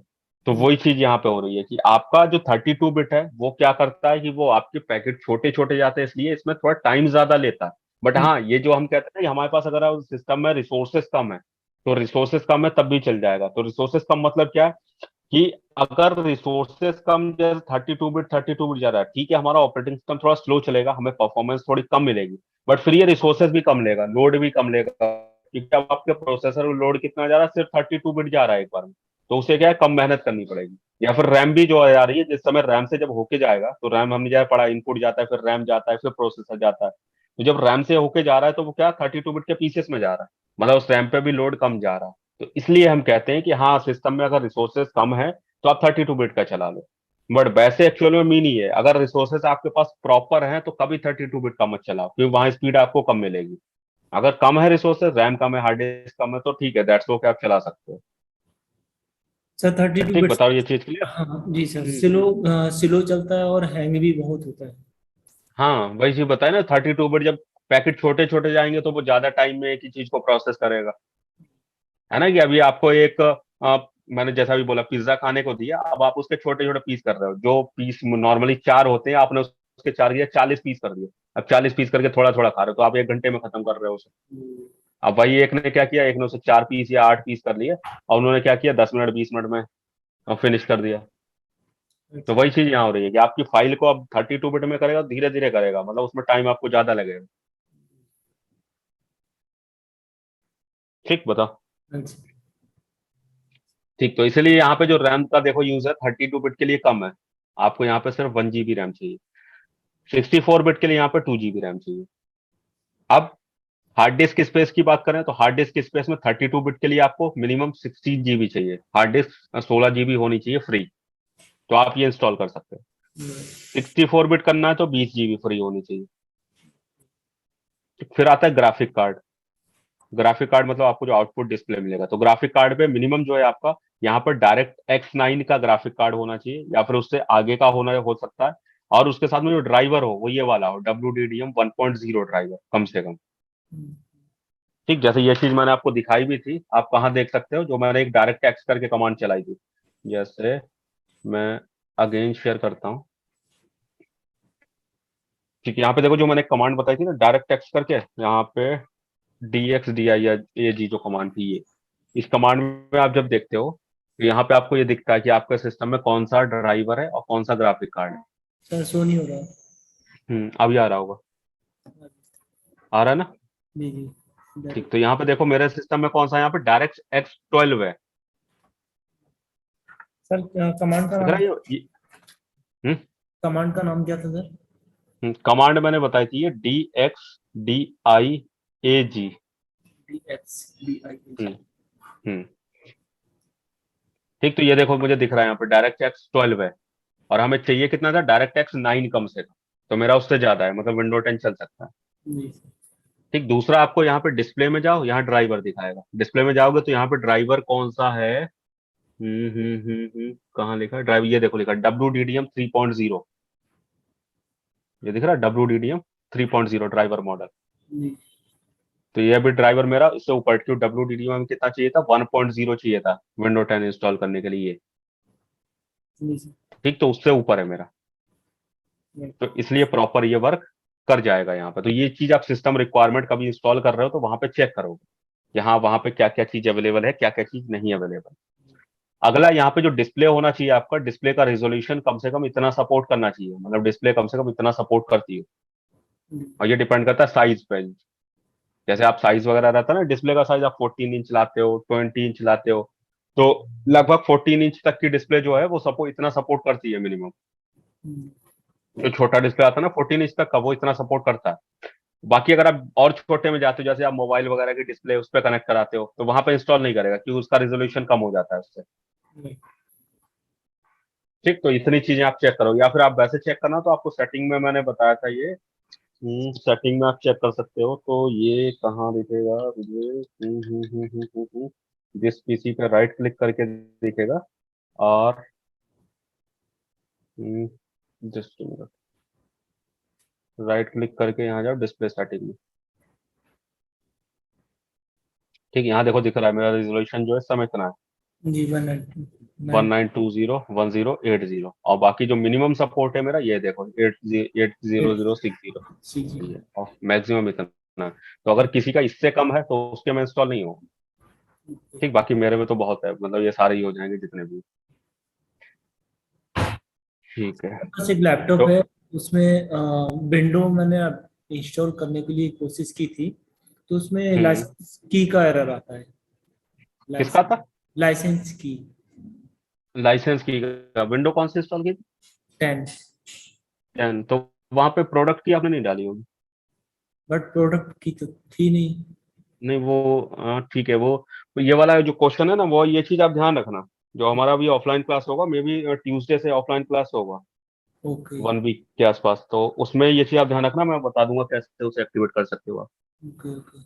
तो हम्म, वही चीज यहाँ पे हो रही है कि आपका जो 32 बिट है वो क्या करता है कि वो आपके पैकेट छोटे छोटे जाते हैं, इसलिए इसमें थोड़ा टाइम ज्यादा लेता है। बट हम्म, हाँ, ये जो हम कहते हैं कि हमारे पास अगर सिस्टम में रिसोर्सेस कम है, तो रिसोर्सेस कम है तब भी चल जाएगा। तो रिसोर्सेस कम मतलब क्या है कि अगर रिसोर्सेस कम, जैसे 32 बिट जा रहा है, ठीक है, हमारा ऑपरेटिंग सिस्टम थोड़ा स्लो चलेगा, हमें परफॉर्मेंस थोड़ी कम मिलेगी, बट फिर ये रिसोर्सेस भी कम लेगा, लोड भी कम लेगा। क्योंकि अब आपके प्रोसेसर लोड कितना जा रहा है, सिर्फ 32 बिट जा रहा है एक बार में। तो उसे क्या है कम मेहनत करनी पड़ेगी। या फिर रैम भी जो है आ रही है, जिस समय रैम से जब होके जाएगा, तो रैम हमने जैसे पढ़ा इनपुट जाता है, फिर रैम जाता है, फिर प्रोसेसर जाता है। तो जब रैम से होके जा रहा है तो वो क्या 32 बिट के पीसेस में जा रहा है, मतलब उस रैम पे भी लोड कम जा रहा है। तो इसलिए हम कहते हैं कि हाँ, सिस्टम में अगर रिसोर्सेज कम है तो आप 32 बिट का चला लो। बट वैसे एक्चुअल में मीन ही है, अगर रिसोर्सेज आपके पास प्रॉपर हैं तो कभी 32 बिट का मत चलाओ, क्योंकि वहां स्पीड आपको कम मिलेगी। अगर कम है रिसोर्सेज, रैम कम है, हार्ड डिस्क कम है, तो ठीक है, दैट्स ओके, आप चला सकते हो। सर 32 ठीक, बिट्स। बताओ ये चीज क्लियर। हाँ जी सर, स्लो स्लो चलता है और हैंग भी बहुत होता है। हाँ, वही चीज बताए ना, 32 बिट जब पैकेट छोटे छोटे जाएंगे तो वो ज्यादा टाइम में एक ही चीज को प्रोसेस करेगा। है ना कि अभी आपको एक मैंने जैसा भी बोला पिज्जा खाने को दिया, अब आप उसके छोटे छोटे पीस कर रहे हो, जो पीस नॉर्मली 4 होते हैं आपने उसके 4 किया, 40 पीस कर दिए। अब 40 पीस करके थोड़ा थोड़ा खा रहे हो, तो आप 1 घंटे में खत्म कर रहे हो उसे। हम्म, अब वही एक ने क्या किया, एक ने उसे 4 पीस या 8 पीस कर लिए, और उन्होंने क्या किया 10 मिनट 20 मिनट में फिनिश कर दिया। तो अच्छा। वही चीज यहाँ हो रही है कि आपकी फाइल को अब 32 बिट में करेगा, धीरे धीरे करेगा, मतलब उसमें टाइम आपको ज्यादा लगेगा। ठीक, बताओ। अच्छा। ठीक, तो इसलिए यहाँ पे जो रैम का देखो यूज है 32 बिट के लिए कम है। आपको यहाँ पे सिर्फ 1 GB रैम चाहिए। 64 बिट के लिए यहाँ पे 2 GB रैम चाहिए। अब हार्ड डिस्क स्पेस की बात करें तो हार्ड डिस्क स्पेस में 32 बिट के लिए आपको मिनिमम 16 GB चाहिए। हार्ड डिस्क 16 GB होनी चाहिए फ्री, तो आप ये इंस्टॉल कर सकते हो। हम्म, 64 बिट करना है तो 20 GB फ्री होनी चाहिए। फिर आता है ग्राफिक कार्ड। ग्राफिक कार्ड मतलब आपको जो आउटपुट डिस्प्ले मिलेगा, तो ग्राफिक कार्ड पे मिनिमम जो है आपका यहाँ पर डायरेक्ट X9 का ग्राफिक कार्ड होना चाहिए, या फिर उससे आगे का होना हो सकता है। और उसके साथ में जो ड्राइवर हो वो ये वाला हो, WDDM 1.0 ड्राइवर कम से कम। हम्म, ठीक, जैसे ये चीज मैंने आपको दिखाई भी थी, आप कहाँ देख सकते हो, जो मैंने एक डायरेक्ट एक्स करके कमांड चलाई थी। जैसे मैं अगेन शेयर करता हूँ। ठीक, यहाँ पे देखो जो मैंने कमांड बताई थी ना डायरेक्ट एक्स करके, यहाँ पे DXDI या AG जो कमांड थी ये, इस कमांड में आप जब देखते हो तो यहाँ पे आपको ये दिखता है कि आपके सिस्टम में कौन सा ड्राइवर है और कौन सा ग्राफिक कार्ड है। सर सो नहीं हो रहा। अभी आ रहा होगा, आ रहा है ना। जी जी। ठीक, तो यहाँ पे देखो मेरे सिस्टम में कौन सा है, यहाँ पे डायरेक्ट X12 है। सर कमांड का दिख नाम रहा है क्या? हम्म कमांड का नाम क्या था सर? कमांड मैंने बताई थी ये DXDIAG। DXDIA। हम्म हम्म ठीक, तो ये देखो मुझे दिख रहा है यहाँ पे डायरेक्ट X12 है, और हमें चाहिए कितना था डायरेक्ट X9 कम से कम। तो मेरा उससे ज्यादा है, मतलब विंडो 10 चल सकता है। जी सर। ठीक, दूसरा आपको यहाँ पे डिस्प्ले में जाओ, यहाँ ड्राइवर दिखाएगा। डिस्प्ले में जाओगे तो यहाँ पे ड्राइवर कौन सा है, कहाँ लिखा है ड्राइवर, ये देखो लिखा WDDM 3.0। ये दिख रहा है WDDM 3.0 ड्राइवर मॉडल। जी। तो ये भी ड्राइवर मेरा इससे ऊपर, क्यों WDDM में कितना चाहिए था, 1.0 चाहिए था विंडो 10 इंस्टॉल करने के लिए। जी सर। ठीक, तो उससे ऊपर है मेरा, तो इसलिए प्रॉपर ये वर्क कर जाएगा यहाँ पे। तो ये चीज आप सिस्टम रिक्वायरमेंट कभी इंस्टॉल कर रहे हो तो वहां पे चेक करोगे कि हाँ वहां पे क्या क्या चीज अवेलेबल है, क्या क्या चीज नहीं अवेलेबल। अगला यहाँ पे जो डिस्प्ले होना चाहिए आपका, डिस्प्ले का रेजोल्यूशन कम से कम इतना सपोर्ट करना चाहिए, मतलब डिस्प्ले कम से कम इतना सपोर्ट करती है। और ये डिपेंड करता है साइज पे। जैसे आप साइज वगैरह रहता है ना डिस्प्ले का साइज, आप 14 इंच लाते हो, 20 इंच लाते हो, तो लगभग 14 इंच तक की डिस्प्ले जो है वो सपोर्ट, इतना सपोर्ट करती है मिनिमम। जो छोटा डिस्प्ले आता है ना 14 इंच तक का, वो इतना सपोर्ट करता है। बाकी अगर आप और छोटे में जाते हो, जैसे आप मोबाइल वगैरह की डिस्प्ले उस पर कनेक्ट कराते हो, तो वहां पे इंस्टॉल नहीं करेगा क्योंकि उसका रेजोल्यूशन कम हो जाता है उससे। ठीक, तो इतनी चीजें आप चेक करो, या फिर आप वैसे चेक करना तो आपको सेटिंग में मैंने बताया था ये। सेटिंग में आप चेक कर सकते हो, तो ये कहाँ दिखेगा मुझे, जिस पीसी पे राइट क्लिक करके दिखेगा, और जस्ट राइट क्लिक करके यहाँ जाओ डिस्प्ले सेटिंग में। ठीक, यहाँ देखो दिख रहा है मेरा रेजोल्यूशन जो है समय इतना है, जी 19201080, और बाकी जो मिनिमम सपोर्ट है मेरा ये देखो 800060, ये है, और मैक्सिमम इतना है। तो अगर किसी का इससे कम है तो उसके में इंस्टॉल नहीं होगा। ठीक, बाकी मेरे में तो बहुत है, मतलब ये सारे ही हो जाएंगे जितने भी। ठीक है। पास एक लैपटॉप तो है, उसमें विंडो मैंने इंस्टॉल करने के लिए कोशिश की थी, तो उसमें हम्म लाइसेंस की का एरर आता है। किसका लाइसेंस था? लाइसेंस की लाइसेंस की? विंडो कौन सी इंस्टॉल की 10। थी? तो वहां पे प्रोडक्ट की आपने नहीं डाली होगी। बट प्रोडक्ट की तो थी नहीं। नहीं वो ठीक है, वो ये वाला जो क्वेश्चन है ना, वो ये चीज आप ध्यान रखना। जो हमारा अभी ऑफलाइन क्लास होगा, मे बी ट्यूसडे से ऑफलाइन क्लास होगा, ओके 1 वीक के आसपास, तो उसमें ये चीज आप ध्यान रखना, मैं बता दूंगा कैसे उसे एक्टिवेट कर सकते हो आप। Okay okay.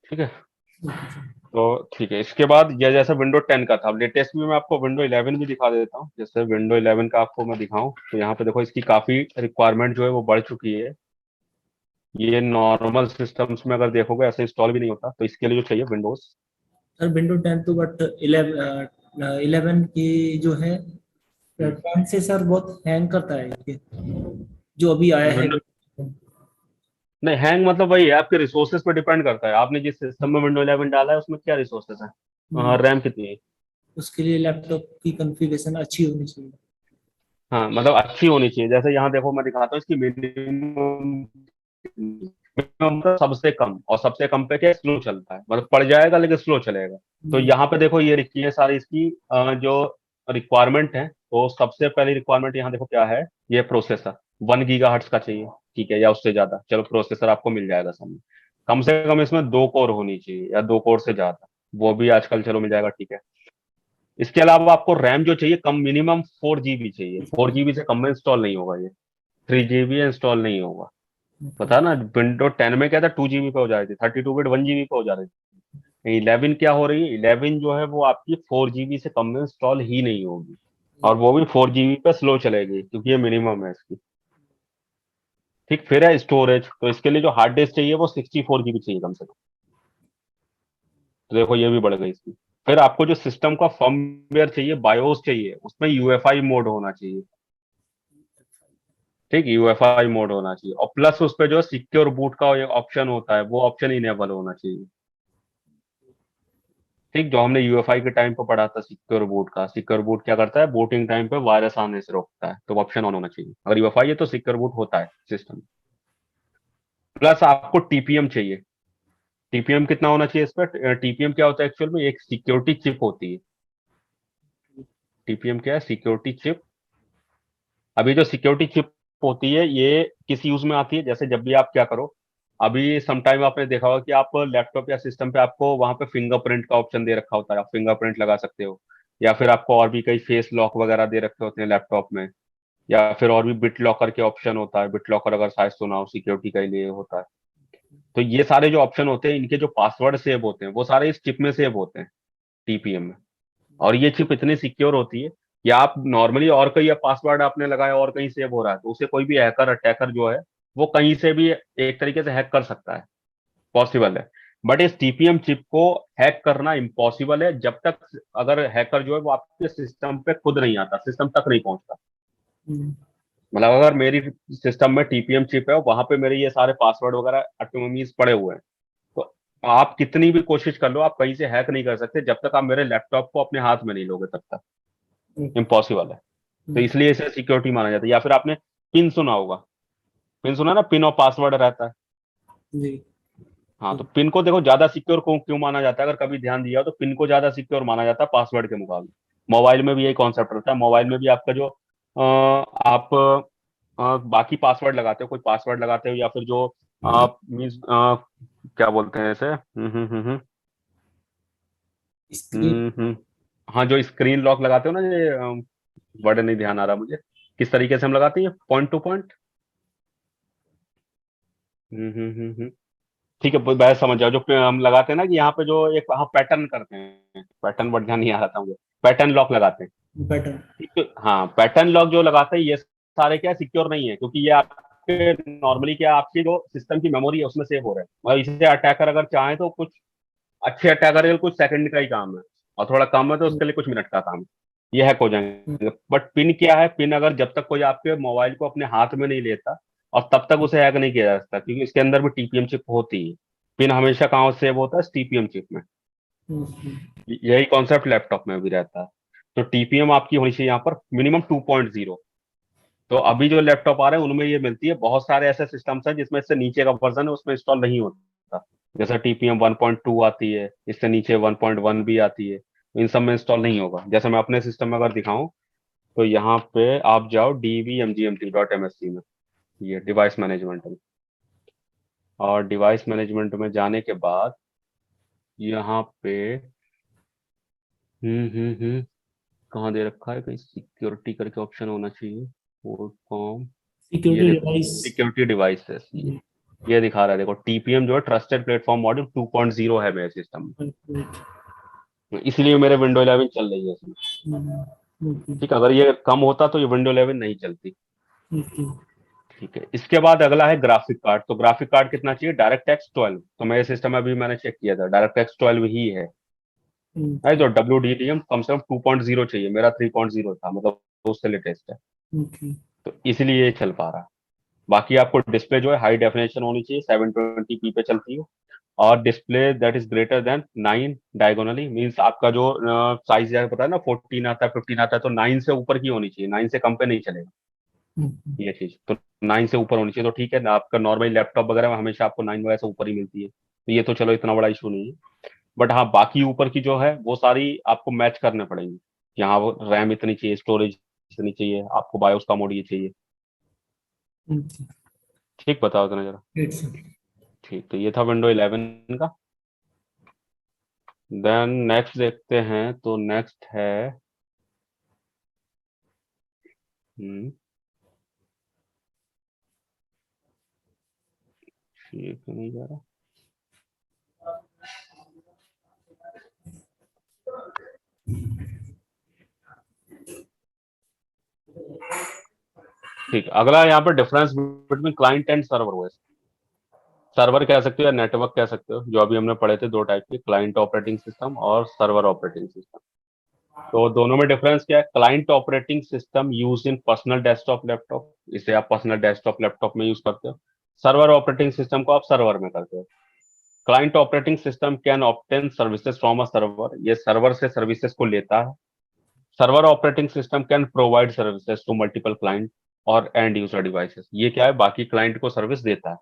ठीक है। Okay sir. तो ठीक है, इसके बाद ये जैसे विंडो 10 का था, लेटेस्ट में मैं आपको विंडो 11 भी दिखा देता हूँ। जैसे विंडो 11 का आपको मैं दिखाऊं, तो यहाँ पे देखो इसकी काफी रिक्वायरमेंट जो है वो बढ़ चुकी है। ये नॉर्मल सिस्टम्स में अगर देखोगे ऐसे इंस्टॉल भी नहीं होता, तो इसके लिए जो चाहिए विंडोज। सर विंडो 10 तो, बट 11 की जो है 10 से सर बहुत हैंग करता है ये, जो अभी आया है। विंडो नहीं, हैंग मतलब वही है, आपके रिसोर्सेज पे डिपेंड करता है, आपने जिस सिस्टम में विंडो 11 डाला है उसमें क्या रिसोर्सेज है, रैम कितनी है। उसके लिए लैपटॉप की कॉन्फ़िगरेशन अच्छी होनी चाहिए। हाँ मतलब अच्छी होनी चाहिए। जैसे यहाँ देखो मैं दिखाता हूँ इसकी मिनिमम, मिनिमम तो सबसे कम, और सबसे कम पे क्या स्लो चलता है, मतलब पड़ जाएगा लेकिन स्लो चलेगा। तो हम्म, यहाँ पे देखो ये लिखी है सारी इसकी जो रिक्वायरमेंट है, तो सबसे पहली रिक्वायरमेंट यहाँ देखो क्या है, ये प्रोसेसर 1 गीगा हर्ट्स का चाहिए। ठीक है, या उससे ज्यादा, चलो प्रोसेसर आपको मिल जाएगा सामने। कम से कम इसमें 2 कोर होनी चाहिए, या 2 कोर से ज्यादा, वो भी आजकल चलो मिल जाएगा। ठीक है, इसके अलावा आपको रैम जो चाहिए कम, मिनिमम 4 GB चाहिए, 4 GB से कम में इंस्टॉल नहीं होगा ये, 3 GB इंस्टॉल नहीं होगा। ओके। पता है ना, विंडो 10 में क्या था, 2 GB पे हो जा रही थी, 32 बिट 1 GB पे हो जा रही थी। 11 क्या हो रही है, 11 जो है वो आपकी 4 GB से कम में इंस्टॉल ही नहीं होगी, और वो भी 4 GB पे स्लो चलेगी, क्योंकि ये मिनिमम है इसकी। ठीक, फिर है स्टोरेज, तो इसके लिए जो हार्ड डिस्क चाहिए वो 64 GB चाहिए कम से कम। तो देखो ये भी बढ़ गई इसकी। फिर आपको जो सिस्टम का फर्मवेयर चाहिए, बायोस चाहिए, उसमें यूएफआई मोड होना चाहिए। ठीक, यूएफआई मोड होना चाहिए, और प्लस उस पे जो सिक्योर बूट का एक ऑप्शन होता है, वो ऑप्शन इनेबल होना चाहिए। ठीक, जो हमने यूएफआई के टाइम पे पढ़ा था सिक्योर बूट का, सिक्योर बूट क्या करता है, बूटिंग टाइम पे वायरस आने से रोकता है, तो ऑप्शन ऑन होना चाहिए। अगर यूएफआई है तो सिक्योर बूट होता है सिस्टम। प्लस आपको टीपीएम चाहिए। टीपीएम कितना होना चाहिए इस पर? टीपीएम क्या होता है एक्चुअल में, एक सिक्योरिटी चिप होती है। टीपीएम क्या है, सिक्योरिटी चिप। अभी जो सिक्योरिटी चिप होती है ये किस यूज में आती है, जैसे जब भी आप क्या करो, अभी समटाइम आपने देखा होगा कि आप लैपटॉप या सिस्टम पे आपको वहां पे फिंगरप्रिंट का ऑप्शन दे रखा होता है, आप फिंगरप्रिंट लगा सकते हो। या फिर आपको और भी कई फेस लॉक वगैरह दे रखे होते हैं लैपटॉप में। या फिर और भी बिट लॉकर के ऑप्शन होता है, बिट लॉकर अगर शायद सुना हो, सिक्योरिटी के लिए होता है। तो ये सारे जो ऑप्शन होते हैं, इनके जो पासवर्ड सेव होते हैं वो सारे इस चिप में सेव होते हैं, टीपीएम में। और ये चिप इतनी सिक्योर होती है कि आप नॉर्मली और कहीं पासवर्ड आपने लगाया और कहीं सेव हो रहा है, तो उसे कोई भी हैकर अटैकर जो है वो कहीं से भी एक तरीके से हैक कर सकता है, पॉसिबल है। बट इस टीपीएम चिप को हैक करना इम्पॉसिबल है, जब तक अगर हैकर जो है वो आपके सिस्टम पे खुद नहीं आता, सिस्टम तक नहीं पहुंचता। हम्म, मतलब अगर मेरी सिस्टम में टीपीएम चिप है, वहां पे मेरे ये सारे पासवर्ड वगैरह अटोमीज पड़े हुए हैं, तो आप कितनी भी कोशिश कर लो, आप कहीं से हैक नहीं कर सकते जब तक आप मेरे लैपटॉप को अपने हाथ में नहीं लोगे, तब तक इम्पॉसिबल है। तो हम्म, इसलिए इसे सिक्योरिटी माना जाता है। या फिर आपने पिन सुना होगा, पिन सुना ना, पिन और पासवर्ड रहता है। जी। हाँ, तो पिन को देखो ज्यादा सिक्योर क्यों क्यों माना जाता है, अगर कभी ध्यान दिया हो तो पिन को ज्यादा सिक्योर माना जाता है पासवर्ड के मुकाबले। मोबाइल में भी यही कॉन्सेप्ट रहता है। मोबाइल में भी आपका जो आप बाकी पासवर्ड लगाते हो, कोई पासवर्ड लगाते हो, या फिर जो आप मीन्स क्या बोलते हैं इसे, स्क्रीन। हाँ, जो स्क्रीन लॉक लगाते हो ना, ये वर्ड नहीं ध्यान आ रहा मुझे, किस तरीके से हम लगाते हैं, पॉइंट टू पॉइंट। ठीक है, बस समझ जाओ, जो हम लगाते हैं ना कि यहाँ पे जो एक हाँ पैटर्न करते हैं, पैटर्न वर्ड ध्यान नहीं आ रहा था मुझे, पैटर्न लॉक लगाते हैं। पैटर्न। ठीक है, हाँ, पैटर्न लॉक जो लगाते हैं ये सारे क्या सिक्योर नहीं है, क्योंकि ये आपके नॉर्मली क्या आपकी जो सिस्टम की मेमोरी है उसमें सेव हो रहा है, और इसे अटैकर अगर चाहे तो कुछ अच्छे अटैकर के लिए कुछ सेकंड का ही काम है, और थोड़ा कम है तो उसके लिए कुछ मिनट का काम है, ये हैक हो जाएंगे। बट पिन क्या है, पिन अगर जब तक कोई आपके मोबाइल को अपने हाथ में नहीं लेता, और तब तक उसे हैक नहीं किया जा सकता, क्योंकि इसके अंदर भी टीपीएम चिप होती है। पिन हमेशा कहाँ सेव होता है, टीपीएम चिप में। यही कॉन्सेप्ट लैपटॉप में भी रहता है। तो टीपीएम आपकी होनी चाहिए यहाँ पर मिनिमम 2.0। तो अभी जो लैपटॉप आ रहे हैं उनमें ये मिलती है। बहुत सारे ऐसे सिस्टम्स हैं जिसमें इससे नीचे का वर्जन है उसमें इंस्टॉल नहीं होता, जैसे टीपीएम 1.2 आती है, इससे नीचे 1.1 भी आती है, तो इन सब में इंस्टॉल नहीं होगा। जैसे मैं अपने सिस्टम में अगर दिखाऊं, तो यहाँ पे आप जाओ dvmgmt.msc में, ये डिवाइस मैनेजमेंट में, और डिवाइस मैनेजमेंट में जाने के बाद यहाँ पे हम्म, कहाँ दे रखा है, कहीं सिक्योरिटी करके ऑप्शन होना चाहिए, वो कॉम, ये सिक्योरिटी देखो, डिवाइस। सिक्योरिटी डिवाइसेस, ये दिखा रहा है, देखो टीपीएम जो है ट्रस्टेड प्लेटफॉर्म मॉड्यूल 2.0 है मेरे सिस्टम में, इसलिए मेरे विंडो 11 चल रही है इसमें। ठीक है, अगर ये कम होता तो ये विंडो 11 नहीं चलती। ठीक है, इसके बाद अगला है ग्राफिक कार्ड। तो ग्राफिक कार्ड कितना चाहिए, डायरेक्ट एक्स 12। तो मेरे सिस्टम में अभी मैंने चेक किया था, डायरेक्ट एक्स 12 ही है। नहीं तो WDDM कम से कम 2.0 चाहिए, मेरा 3.0 था, मतलब उससे लेटेस्ट है, तो इसलिए ये चल पा रहा है। बाकी आपको डिस्प्ले जो है हाई डेफिनेशन होनी चाहिए, 720p पे चलती है, और display that is greater than 9 diagonally, means आपका जो साइज है पता है ना, 14 आता है, 15 आता है, तो 9 से ऊपर की होनी चाहिए, 9 से कम पे नहीं चलेगा ये चीज। तो 9 से ऊपर होनी चाहिए, तो ठीक है ना, आपका नॉर्मली लैपटॉप वगैरह में हमेशा आपको 9 वगैरह से ऊपर ही मिलती है, तो ये तो चलो इतना बड़ा इशू नहीं है। बट हाँ, बाकी ऊपर की जो है वो सारी आपको मैच करने पड़ेंगी। यहाँ वो रैम इतनी चाहिए, स्टोरेज इतनी चाहिए, आपको बायोस का मोड ये चाहिए। ठीक, बताओ तो जरा। ठीक, तो ये था विंडो 11 का। देन नेक्स्ट देखते हैं, तो नेक्स्ट है हम्म, ठीक नहीं जा रहा। ठीक, अगला यहाँ पे difference between client and server OS. Server कह सकते हो या नेटवर्क कह सकते हो, जो अभी हमने पढ़े थे दो टाइप के, क्लाइंट ऑपरेटिंग सिस्टम और सर्वर ऑपरेटिंग सिस्टम। तो दोनों में डिफरेंस क्या है, client operating system use in personal desktop laptop, इसे आप पर्सनल डेस्कटॉप लैपटॉप में यूज करते हो। सर्वर ऑपरेटिंग सिस्टम को आप सर्वर में करते हो। Client operating system can obtain services from a server, ये सर्वर से सर्विसेज को लेता है। Server operating system can provide services to multiple client और एंड यूजर डिवाइसेस, ये क्या है, बाकी क्लाइंट को सर्विस देता है।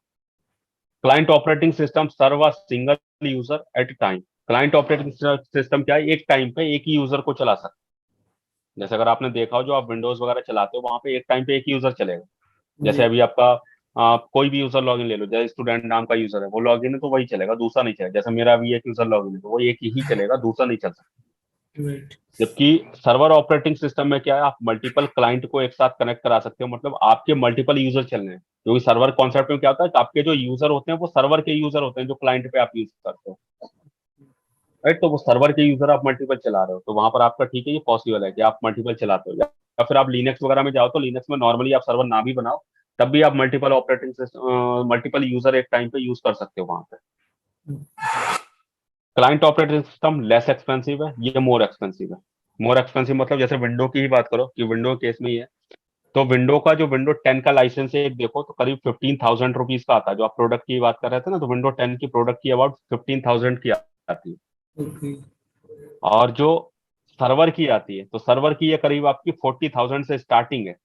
Client operating system serve a single user at time, client operating system क्या है, एक टाइम पे एक ही यूजर को चला सकता है। जैसे अगर आपने देखा हो, जो आप विंडोज वगैरह चलाते हो, वहां पे एक टाइम पे एक ही यूजर चलेगा। जैसे अभी आपका कोई भी यूजर लॉगिन ले लो, जैसे स्टूडेंट नाम का यूजर है, वो लॉगिन है तो वही चलेगा, दूसरा नहीं चलेगा। जैसे मेरा भी एक यूजर लॉगिन है तो वो एक ही चलेगा, दूसरा नहीं चल सकता। जबकि सर्वर ऑपरेटिंग सिस्टम में क्या है, आप मल्टीपल क्लाइंट को एक साथ कनेक्ट करा सकते हो, मतलब आपके मल्टीपल यूजर चल रहे हैं। क्योंकि सर्वर कॉन्सेप्ट में क्या होता है कि आपके जो यूजर होते हैं वो सर्वर के यूजर होते हैं, जो क्लाइंट पे आप यूज करते हो, राइट। तो वो सर्वर के यूजर आप मल्टीपल चला रहे हो, तो वहां पर आपका ठीक है, ये पॉसिबल है कि आप मल्टीपल चलाते हो। या फिर आप लिनक्स वगैरह में जाओ, तो लिनक्स में नॉर्मली आप सर्वर ना भी बनाओ, तब भी आप multiple operating system, multiple user एक टाइम पे यूज कर सकते हो वहां पे। Client operating system less expensive है, ये मोर एक्सपेंसिव है। मोर एक्सपेंसिव मतलब जैसे विंडो की ही बात करो कि विंडो केस में ही है, तो विंडो का जो विंडो 10 का लाइसेंस है, एक देखो तो करीब 15,000 रुपीज का आता है। जो आप प्रोडक्ट की बात कर रहे थे ना, तो विंडो 10 की प्रोडक्ट की अबाउट 15,000 की आती है। ओके। और जो सर्वर की आती है, तो सर्वर की ये करीब आपकी 40,000 से स्टार्टिंग है।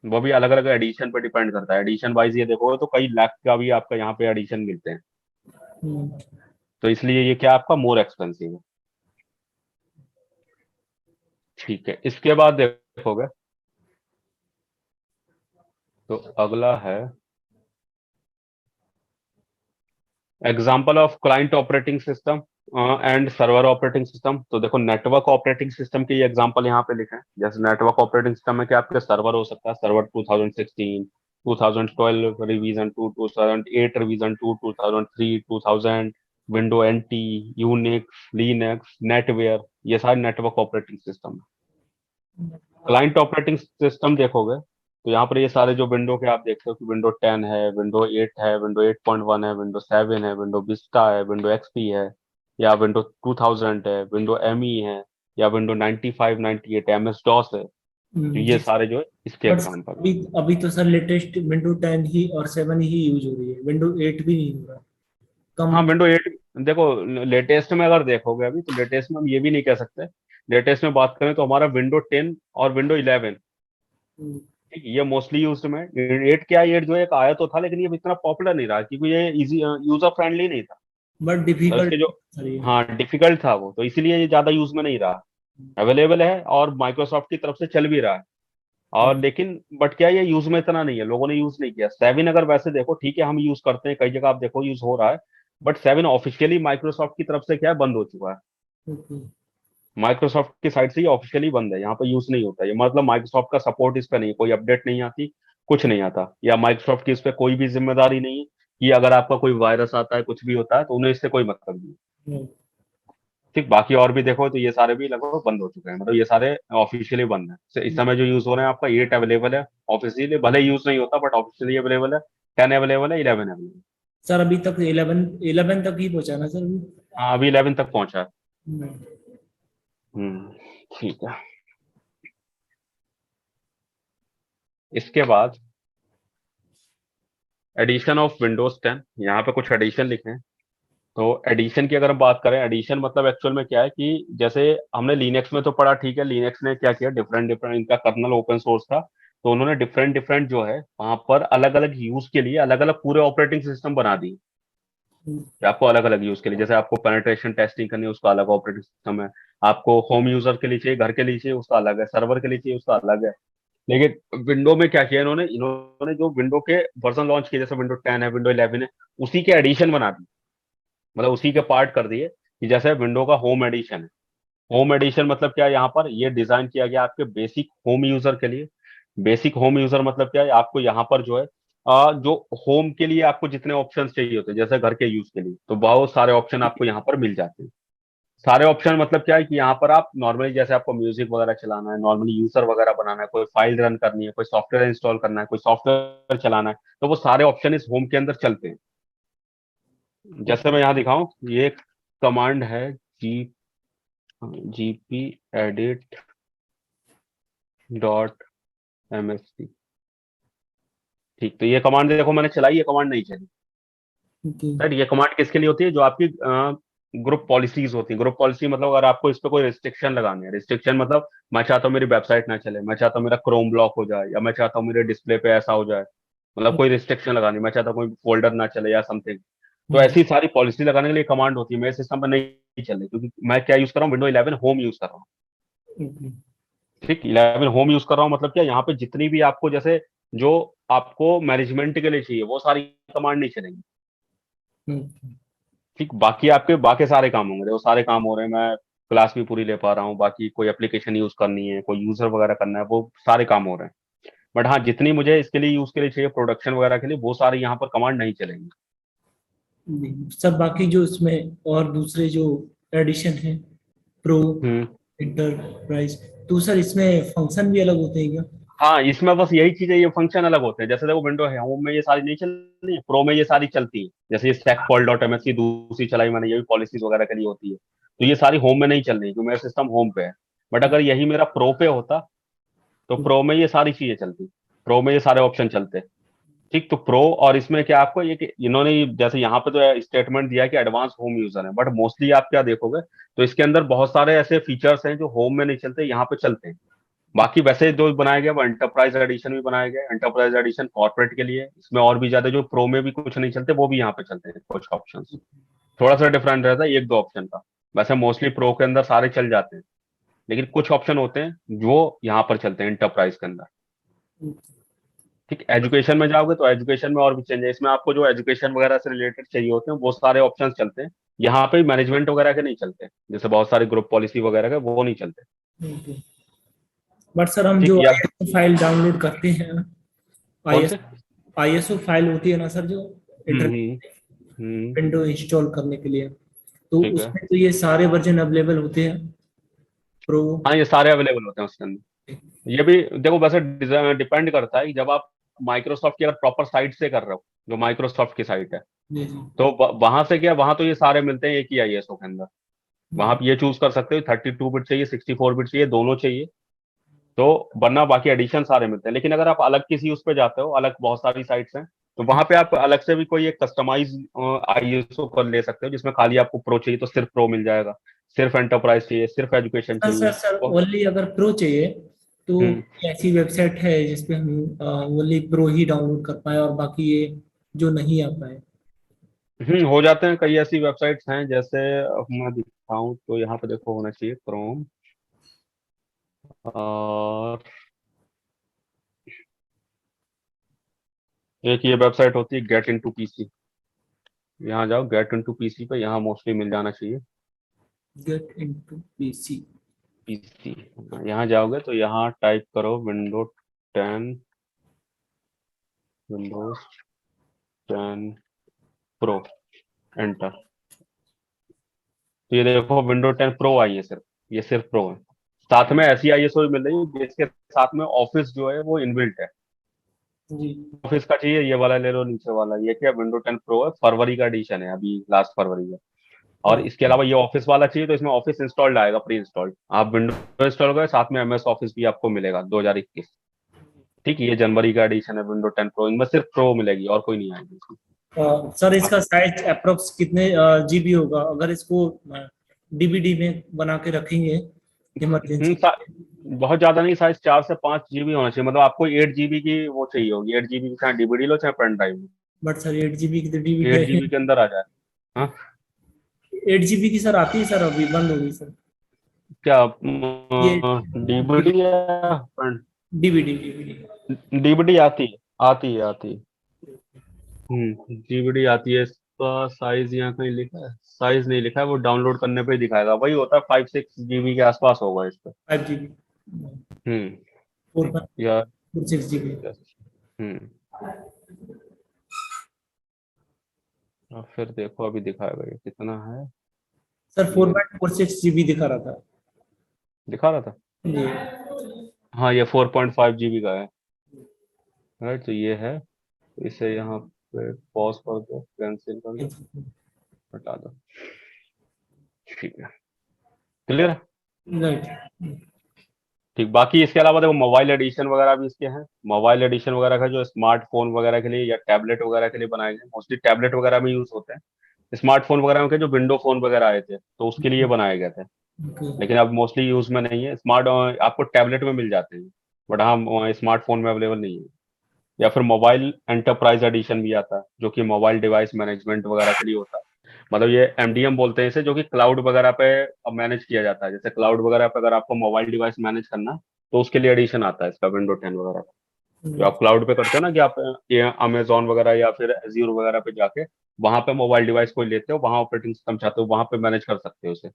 वो भी अलग अलग एडिशन पर डिपेंड करता है। एडिशन वाइज ये देखो तो कई लाख का भी आपका यहाँ पे एडिशन मिलते हैं। तो इसलिए ये क्या आपका मोर एक्सपेंसिव है। ठीक है, इसके बाद देखोगे तो अगला है example of client operating system and server operating system. तो देखो नेटवर्क ऑपरेटिंग सिस्टम के एग्जांपल यहाँ पे लिखे हैं। जैसे नेटवर्क ऑपरेटिंग सिस्टम में क्या आपके सर्वर हो सकता है, server 2016, 2012 revision 2, 2008 revision 2, 2003, 2000, window NT, Unix, Linux, NetWare, ये सारे network operating system. Client operating system देखोगे तो यहाँ पर ये सारे जो विंडो के आप देखते हो कि विंडो 10 है, विंडो 8 है, विंडो 8.1 है, विंडो 7 है, विंडो विस्टा है, विंडो एक्सपी है, या विंडो 2000 है, विंडो एमई है, या विंडो 95 98 एम एस डॉस है। तो ये जिस सारे जो है इसके बट एग्जाम्पल है। अभी अभी तो सर लेटेस्ट विंडो 10 ही और 7 ही यूज हो रही है, विंडो 8 भी नहीं हो रहा कम। हाँ विंडो 8 देखो, लेटेस्ट में अगर देखोगे अभी, तो लेटेस्ट में हम ये भी नहीं कह सकते। लेटेस्ट में बात करें तो हमारा विंडो 10 और विंडो 11, ठीक है, ये मोस्टली यूज में। 8 क्या, 8 जो है एक आया तो था, लेकिन ये इतना पॉपुलर नहीं रहा क्योंकि ये इजी यूजर फ्रेंडली नहीं था। बट तो इसके डिफिकल्ट जो, सर ये। हाँ डिफिकल्ट था वो, तो इसीलिए ये ज्यादा यूज में नहीं रहा। अवेलेबल है और माइक्रोसॉफ्ट की तरफ से चल भी रहा है। और लेकिन बट क्या, ये यूज में इतना नहीं है, लोगों ने यूज नहीं किया। 7 अगर वैसे देखो, ठीक है हम यूज करते हैं, कई जगह आप देखो यूज हो रहा है, बट 7 ऑफिशियली माइक्रोसॉफ्ट की तरफ से क्या है, बंद हो चुका है। ओके। माइक्रोसॉफ्ट की साइड से ये ऑफिशियली बंद है, यहाँ पे यूज नहीं होता। ये मतलब माइक्रोसॉफ्ट का सपोर्ट इस पे नहीं, कोई अपडेट नहीं आती, कुछ नहीं आता, या माइक्रोसॉफ्ट की इस पे कोई भी जिम्मेदारी नहीं है कि अगर आपका कोई वायरस आता है, कुछ भी होता है, तो उन्हें इससे कोई मतलब नहीं है। ठीक, बाकी और भी देखो तो ये सारे भी लगभग बंद हो चुके हैं, मतलब ये सारे ऑफिशियली बंद है। इस समय जो यूज हो रहे हैं आपका 8 अवेलेबल है ऑफिशियली, भले यूज नहीं होता बट ऑफिशियली अवेलेबल है। 10 अवेलेबल है, 11 अवेलेबल। सर अभी तक 11 तक ही पहुंचा ना सर अभी। हाँ अभी 11 तक पहुंचा है। हम्म। हम्म, ठीक है। इसके बाद एडिशन ऑफ विंडोज 10, यहाँ पे कुछ एडिशन लिखे हैं। तो एडिशन की अगर हम बात करें, एडिशन मतलब एक्चुअल में क्या है कि जैसे हमने लिनक्स में तो पढ़ा, ठीक है, लिनक्स ने क्या किया, डिफरेंट डिफरेंट, इनका कर्नल ओपन सोर्स था, तो उन्होंने डिफरेंट डिफरेंट जो है वहां पर अलग अलग यूज के लिए अलग अलग पूरे ऑपरेटिंग सिस्टम बना दी कि आपको अलग अलग यूज के लिए, जैसे आपको पेनिट्रेशन टेस्टिंग करनी है उसका अलग ऑपरेटिंग सिस्टम है, आपको होम यूजर के लिए चाहिए, घर के लिए चाहिए उसका अलग है, सर्वर के लिए चाहिए उसका अलग है। लेकिन विंडो में क्या किया इन्होंने, जो विंडो के वर्जन लॉन्च किए, जैसे विंडो 10 है, विंडो 11 है, उसी के एडिशन बना दी, मतलब उसी के पार्ट कर दिए। कि जैसे विंडो का होम एडिशन है, होम एडिशन मतलब क्या है, यहाँ पर ये डिजाइन किया गया आपके बेसिक होम यूजर के लिए। बेसिक होम यूजर मतलब क्या है, आपको यहाँ पर जो है जो होम के लिए आपको जितने ऑप्शन चाहिए होते हैं, जैसे घर के यूज के लिए, तो बहुत सारे ऑप्शन आपको यहाँ पर मिल जाते हैं। सारे ऑप्शन मतलब क्या है कि यहाँ पर आप नॉर्मली जैसे आपको म्यूजिक वगैरह चलाना है, नॉर्मली यूजर वगैरह बनाना है, कोई फाइल रन करनी है, कोई सॉफ्टवेयर इंस्टॉल करना है, कोई सॉफ्टवेयर चलाना है, तो वो सारे ऑप्शन इस होम के अंदर चलते हैं। जैसे मैं यहाँ दिखाऊं, ये कमांड है जी, जीपी एडिट डॉट एमएससी। ठीक, तो ये कमांड देखो मैंने चलाई, ये कमांड नहीं चली। ओके। राइट, ये कमांड किसके लिए होती है, जो आपकी ग्रुप पॉलिसीज होती है। ग्रुप पॉलिसी मतलब अगर आपको इस पे कोई रिस्ट्रिक्शन लगानी है, रिस्ट्रिक्शन मतलब मैं चाहता हूँ मेरी वेबसाइट ना चले, मैं चाहता हूँ मेरा क्रोम ब्लॉक हो जाए, या मैं चाहता हूँ मेरे डिस्प्ले पे ऐसा हो जाए, मतलब कोई रिस्ट्रिक्शन लगानी, मैं चाहता हूँ कोई फोल्डर ना चले या समथिंग। तो ऐसी सारी पॉलिसी लगाने के लिए कमांड होती है। मेरे सिस्टम पर नहीं चल रही क्योंकि मैं क्या यूज कर रहा हूँ, विंडो 11 होम यूज कर रहा हूँ। ओके। ठीक, 11 होम यूज कर रहा हूँ, मतलब क्या यहाँ पे जितनी भी आपको जैसे जो आपको मैनेजमेंट के लिए चाहिए वो सारी कमांड नहीं चलेंगी। ठीक, बाकी आपके बाकी सारे काम होंगे, वो सारे काम हो रहे हैं, मैं क्लास भी पूरी ले पा रहा हूँ, बाकी कोई एप्लीकेशन यूज करनी है, कोई यूजर वगैरह करना है, वो सारे काम हो रहे हैं। बट हाँ, जितनी मुझे इसके लिए यूज के लिए चाहिए प्रोडक्शन वगैरह के लिए, वो सारी यहाँ पर कमांड नहीं चलेंगी। सब बाकी जो इसमें और दूसरे जो एडिशन है, प्रो, हम्म। इंटरप्राइज, तो सर इसमें फंक्शन भी अलग होते हैं क्या? हाँ, इसमें बस यही चीज है, ये फंक्शन अलग होते हैं। जैसे देखो विंडो है होम में ये सारी नहीं चलती है, प्रो में ये सारी चलती है। जैसे ये stackpol.ms की दूसरी चलाई मैंने, ये भी पॉलिसीज वगैरह के लिए होती है। तो ये सारी होम में नहीं चल रही क्योंकि मेरा सिस्टम होम पे है। बट अगर यही मेरा प्रो पे होता तो प्रो में ये सारी चीजें चलती, प्रो में ये सारे ऑप्शन चलते। ठीक, तो प्रो और इसमें क्या आपको ये कि इन्होंने जैसे यहाँ पे तो स्टेटमेंट दिया कि एडवांस होम यूजर है, बट मोस्टली आप क्या देखोगे तो इसके अंदर बहुत सारे ऐसे फीचर्स हैं जो होम में नहीं चलते, यहाँ पे चलते हैं। बाकी वैसे जो बनाया गया वो एंटरप्राइज एडिशन भी बनाया गया, एंटरप्राइज एडिशन कॉर्पोरेट के लिए, इसमें और भी ज्यादा जो प्रो में भी कुछ नहीं चलते वो भी यहाँ पे चलते हैं कुछ ऑप्शन। थोड़ा सा डिफरेंट रहता है एक दो ऑप्शन का। वैसे मोस्टली प्रो के अंदर सारे चल जाते हैं, लेकिन कुछ ऑप्शन होते हैं जो यहाँ पर चलते हैं एंटरप्राइज के अंदर। ठीक, एजुकेशन में जाओगे तो एजुकेशन में और भी चेंज है। इसमें आपको जो एजुकेशन वगैरह से रिलेटेड चाहिए होते हैं वो सारे ऑप्शन चलते हैं। यहाँ पे मैनेजमेंट वगैरह के नहीं चलते, जैसे बहुत सारे ग्रुप पॉलिसी वगैरह के वो नहीं चलते। बट सर हम ठीक, जो या आईएसओ फाइल डाउनलोड करते हैं, कौन आईएस से? आईएसओ फाइल होती है ना सर, जो हम्म। हम्म। विंडो इंस्टॉल करने के लिए, तो ठीक है। उसमें तो ये सारे वर्जन अवेलेबल होते हैं प्रो। हाँ, ये सारे अवेलेबल होते हैं उसके अंदर। ये भी देखो वैसे डिपेंड करता है कि जब आप माइक्रोसॉफ्ट की अगर प्रॉपर साइट से कर रहे हो, जो माइक्रोसॉफ्ट की साइट है, जी जी। तो वहां से क्या, वहां तो ये सारे मिलते हैं एक ही आईएसओ के अंदर। वहां हम्म, आप ये चूज कर सकते हो 32 बिट चाहिए, 64 बिट चाहिए, दोनों चाहिए। तो वरना बाकी एडिशन सारे मिलते हैं। लेकिन अगर आप अलग किसी उस पे जाते हो, अलग बहुत सारी साइट्स हैं, तो वहां पे आप अलग से भी कोई एक कस्टमाइज आईएसओ कर ले सकते हो, जिसमें खाली आपको प्रो चाहिए तो सिर्फ प्रो मिल जाएगा, सिर्फ एंटरप्राइज चाहिए, सिर्फ एजुकेशन सर चाहिए सर सर तो। ओनली अगर प्रो चाहिए तो हम्म। ऐसी वेबसाइट है जिसपे हम ओनली प्रो ही डाउनलोड कर पाए और बाकी ये जो नहीं आ पाए? हो जाते हैं, कई ऐसी वेबसाइट्स हैं। जैसे अब मैं दिखाऊं तो यहाँ पे देखो होना चाहिए क्रोम, और एक ये वेबसाइट होती है गेट इनटू पीसी। यहाँ जाओ गेट इनटू पीसी पे, यहाँ मोस्टली मिल जाना चाहिए। Get into PC. पीसी, यहाँ जाओगे तो यहाँ टाइप करो विंडो 10, विंडोज 10 प्रो, एंटर। तो ये देखो विंडो 10 प्रो आई है सिर्फ, ये सिर्फ प्रो है। साथ में ऐसी आईएसओ भी मिल रही है जिसके साथ में ऑफिस जो है वो इनबिल्ट है। जी। ऑफिस का चाहिए ये वाला ले लो, नीचे वाला ये क्या विंडो 10 प्रो है, फरवरी का एडिशन है, अभी लास्ट फरवरी का। और इसके अलावा ये ऑफिस वाला चाहिए तो इसमें ऑफिस इंस्टॉल्ड आएगा, प्री इंस्टॉल्ड। आप विंडो इंस्टॉल करें, साथ में एमएस ऑफिस भी आपको मिलेगा 2021। ठीक है, ये जनवरी का एडिशन है विंडो 10 प्रो, इनमें सिर्फ प्रो मिलेगी और कोई नहीं आएगी इसमें। सर इसका साइज अप्रोक्स कितने जीबी होगा अगर इसको डीवीडी में बना के रखेंगे इमरजेंसी? बहुत ज्यादा नहीं, साइज 4 से 5 जीबी होना चाहिए। मतलब आपको 8 जीबी की वो चाहिए होगी, 8 जीबी की, चाहे डीवीडी लो चाहे पेन ड्राइव लो। बट सर 8 जीबी की तो डीवीडी एट है। जीबी के अंदर आ जाए। हाँ, 8 जीबी की सर आती है सर, अभी बंद हो गई सर क्या ये डीवीडी या डीवीडी डीवीडी। डीवीडी आती है, आती है, आती है। डीवीडी आती है। इसका साइज यहाँ कहीं लिखा है? साइज नहीं लिखा है, वो डाउनलोड करने पे ही दिखाएगा, वही होता है 5-6 जीबी के आसपास होगा इस पे। 5 जीबी, हम्म। फोर ठीक, पॉइंट या फोर सिक्स जीबी हम्म। और फिर देखो अभी दिखाएगा ये कितना है। सर ये 4.46 जीबी दिखा रहा था। दिखा रहा था। जी। हाँ, ये 4.5 जीबी का है। राइट, तो ये है। इसे यहाँ पे पॉज कर दो, कैंसिल कर दो, हटा दो। ठीक है, क्लियर है। राइट। ठीक, बाकी इसके अलावा देखो मोबाइल एडिशन वगैरह भी इसके हैं। मोबाइल एडिशन वगैरह का जो स्मार्टफोन वगैरह के लिए या टैबलेट वगैरह के लिए बनाए गए, मोस्टली टैबलेट वगैरह में यूज होते हैं। स्मार्टफोन वगैरह के जो विंडो फोन वगैरह आए थे तो उसके लिए बनाए गए थे। ओके। लेकिन अब मोस्टली यूज में नहीं है। स्मार्ट आपको टैबलेट में मिल जाते हैं, बट हाँ स्मार्टफोन में अवेलेबल नहीं है। या फिर मोबाइल एंटरप्राइज एडिशन भी आता है, जो कि मोबाइल डिवाइस मैनेजमेंट वगैरह के लिए होता है। मतलब ये एमडीएम बोलते हैं इसे, जो कि क्लाउड वगैरह पे मैनेज किया जाता है। जैसे क्लाउड वगैरह पे अगर आपको मोबाइल डिवाइस मैनेज करना, तो उसके लिए एडिशन आता है इसका विंडो 10 वगैरह का। जो आप क्लाउड पे करते हो ना, कि आप ये अमेजोन वगैरह या फिर एज्योर वगैरह पे जाके वहां पे मोबाइल डिवाइस कोई लेते हो, वहां ऑपरेटिंग सिस्टम चाहते हो, वहां पे मैनेज कर सकते हो उसे।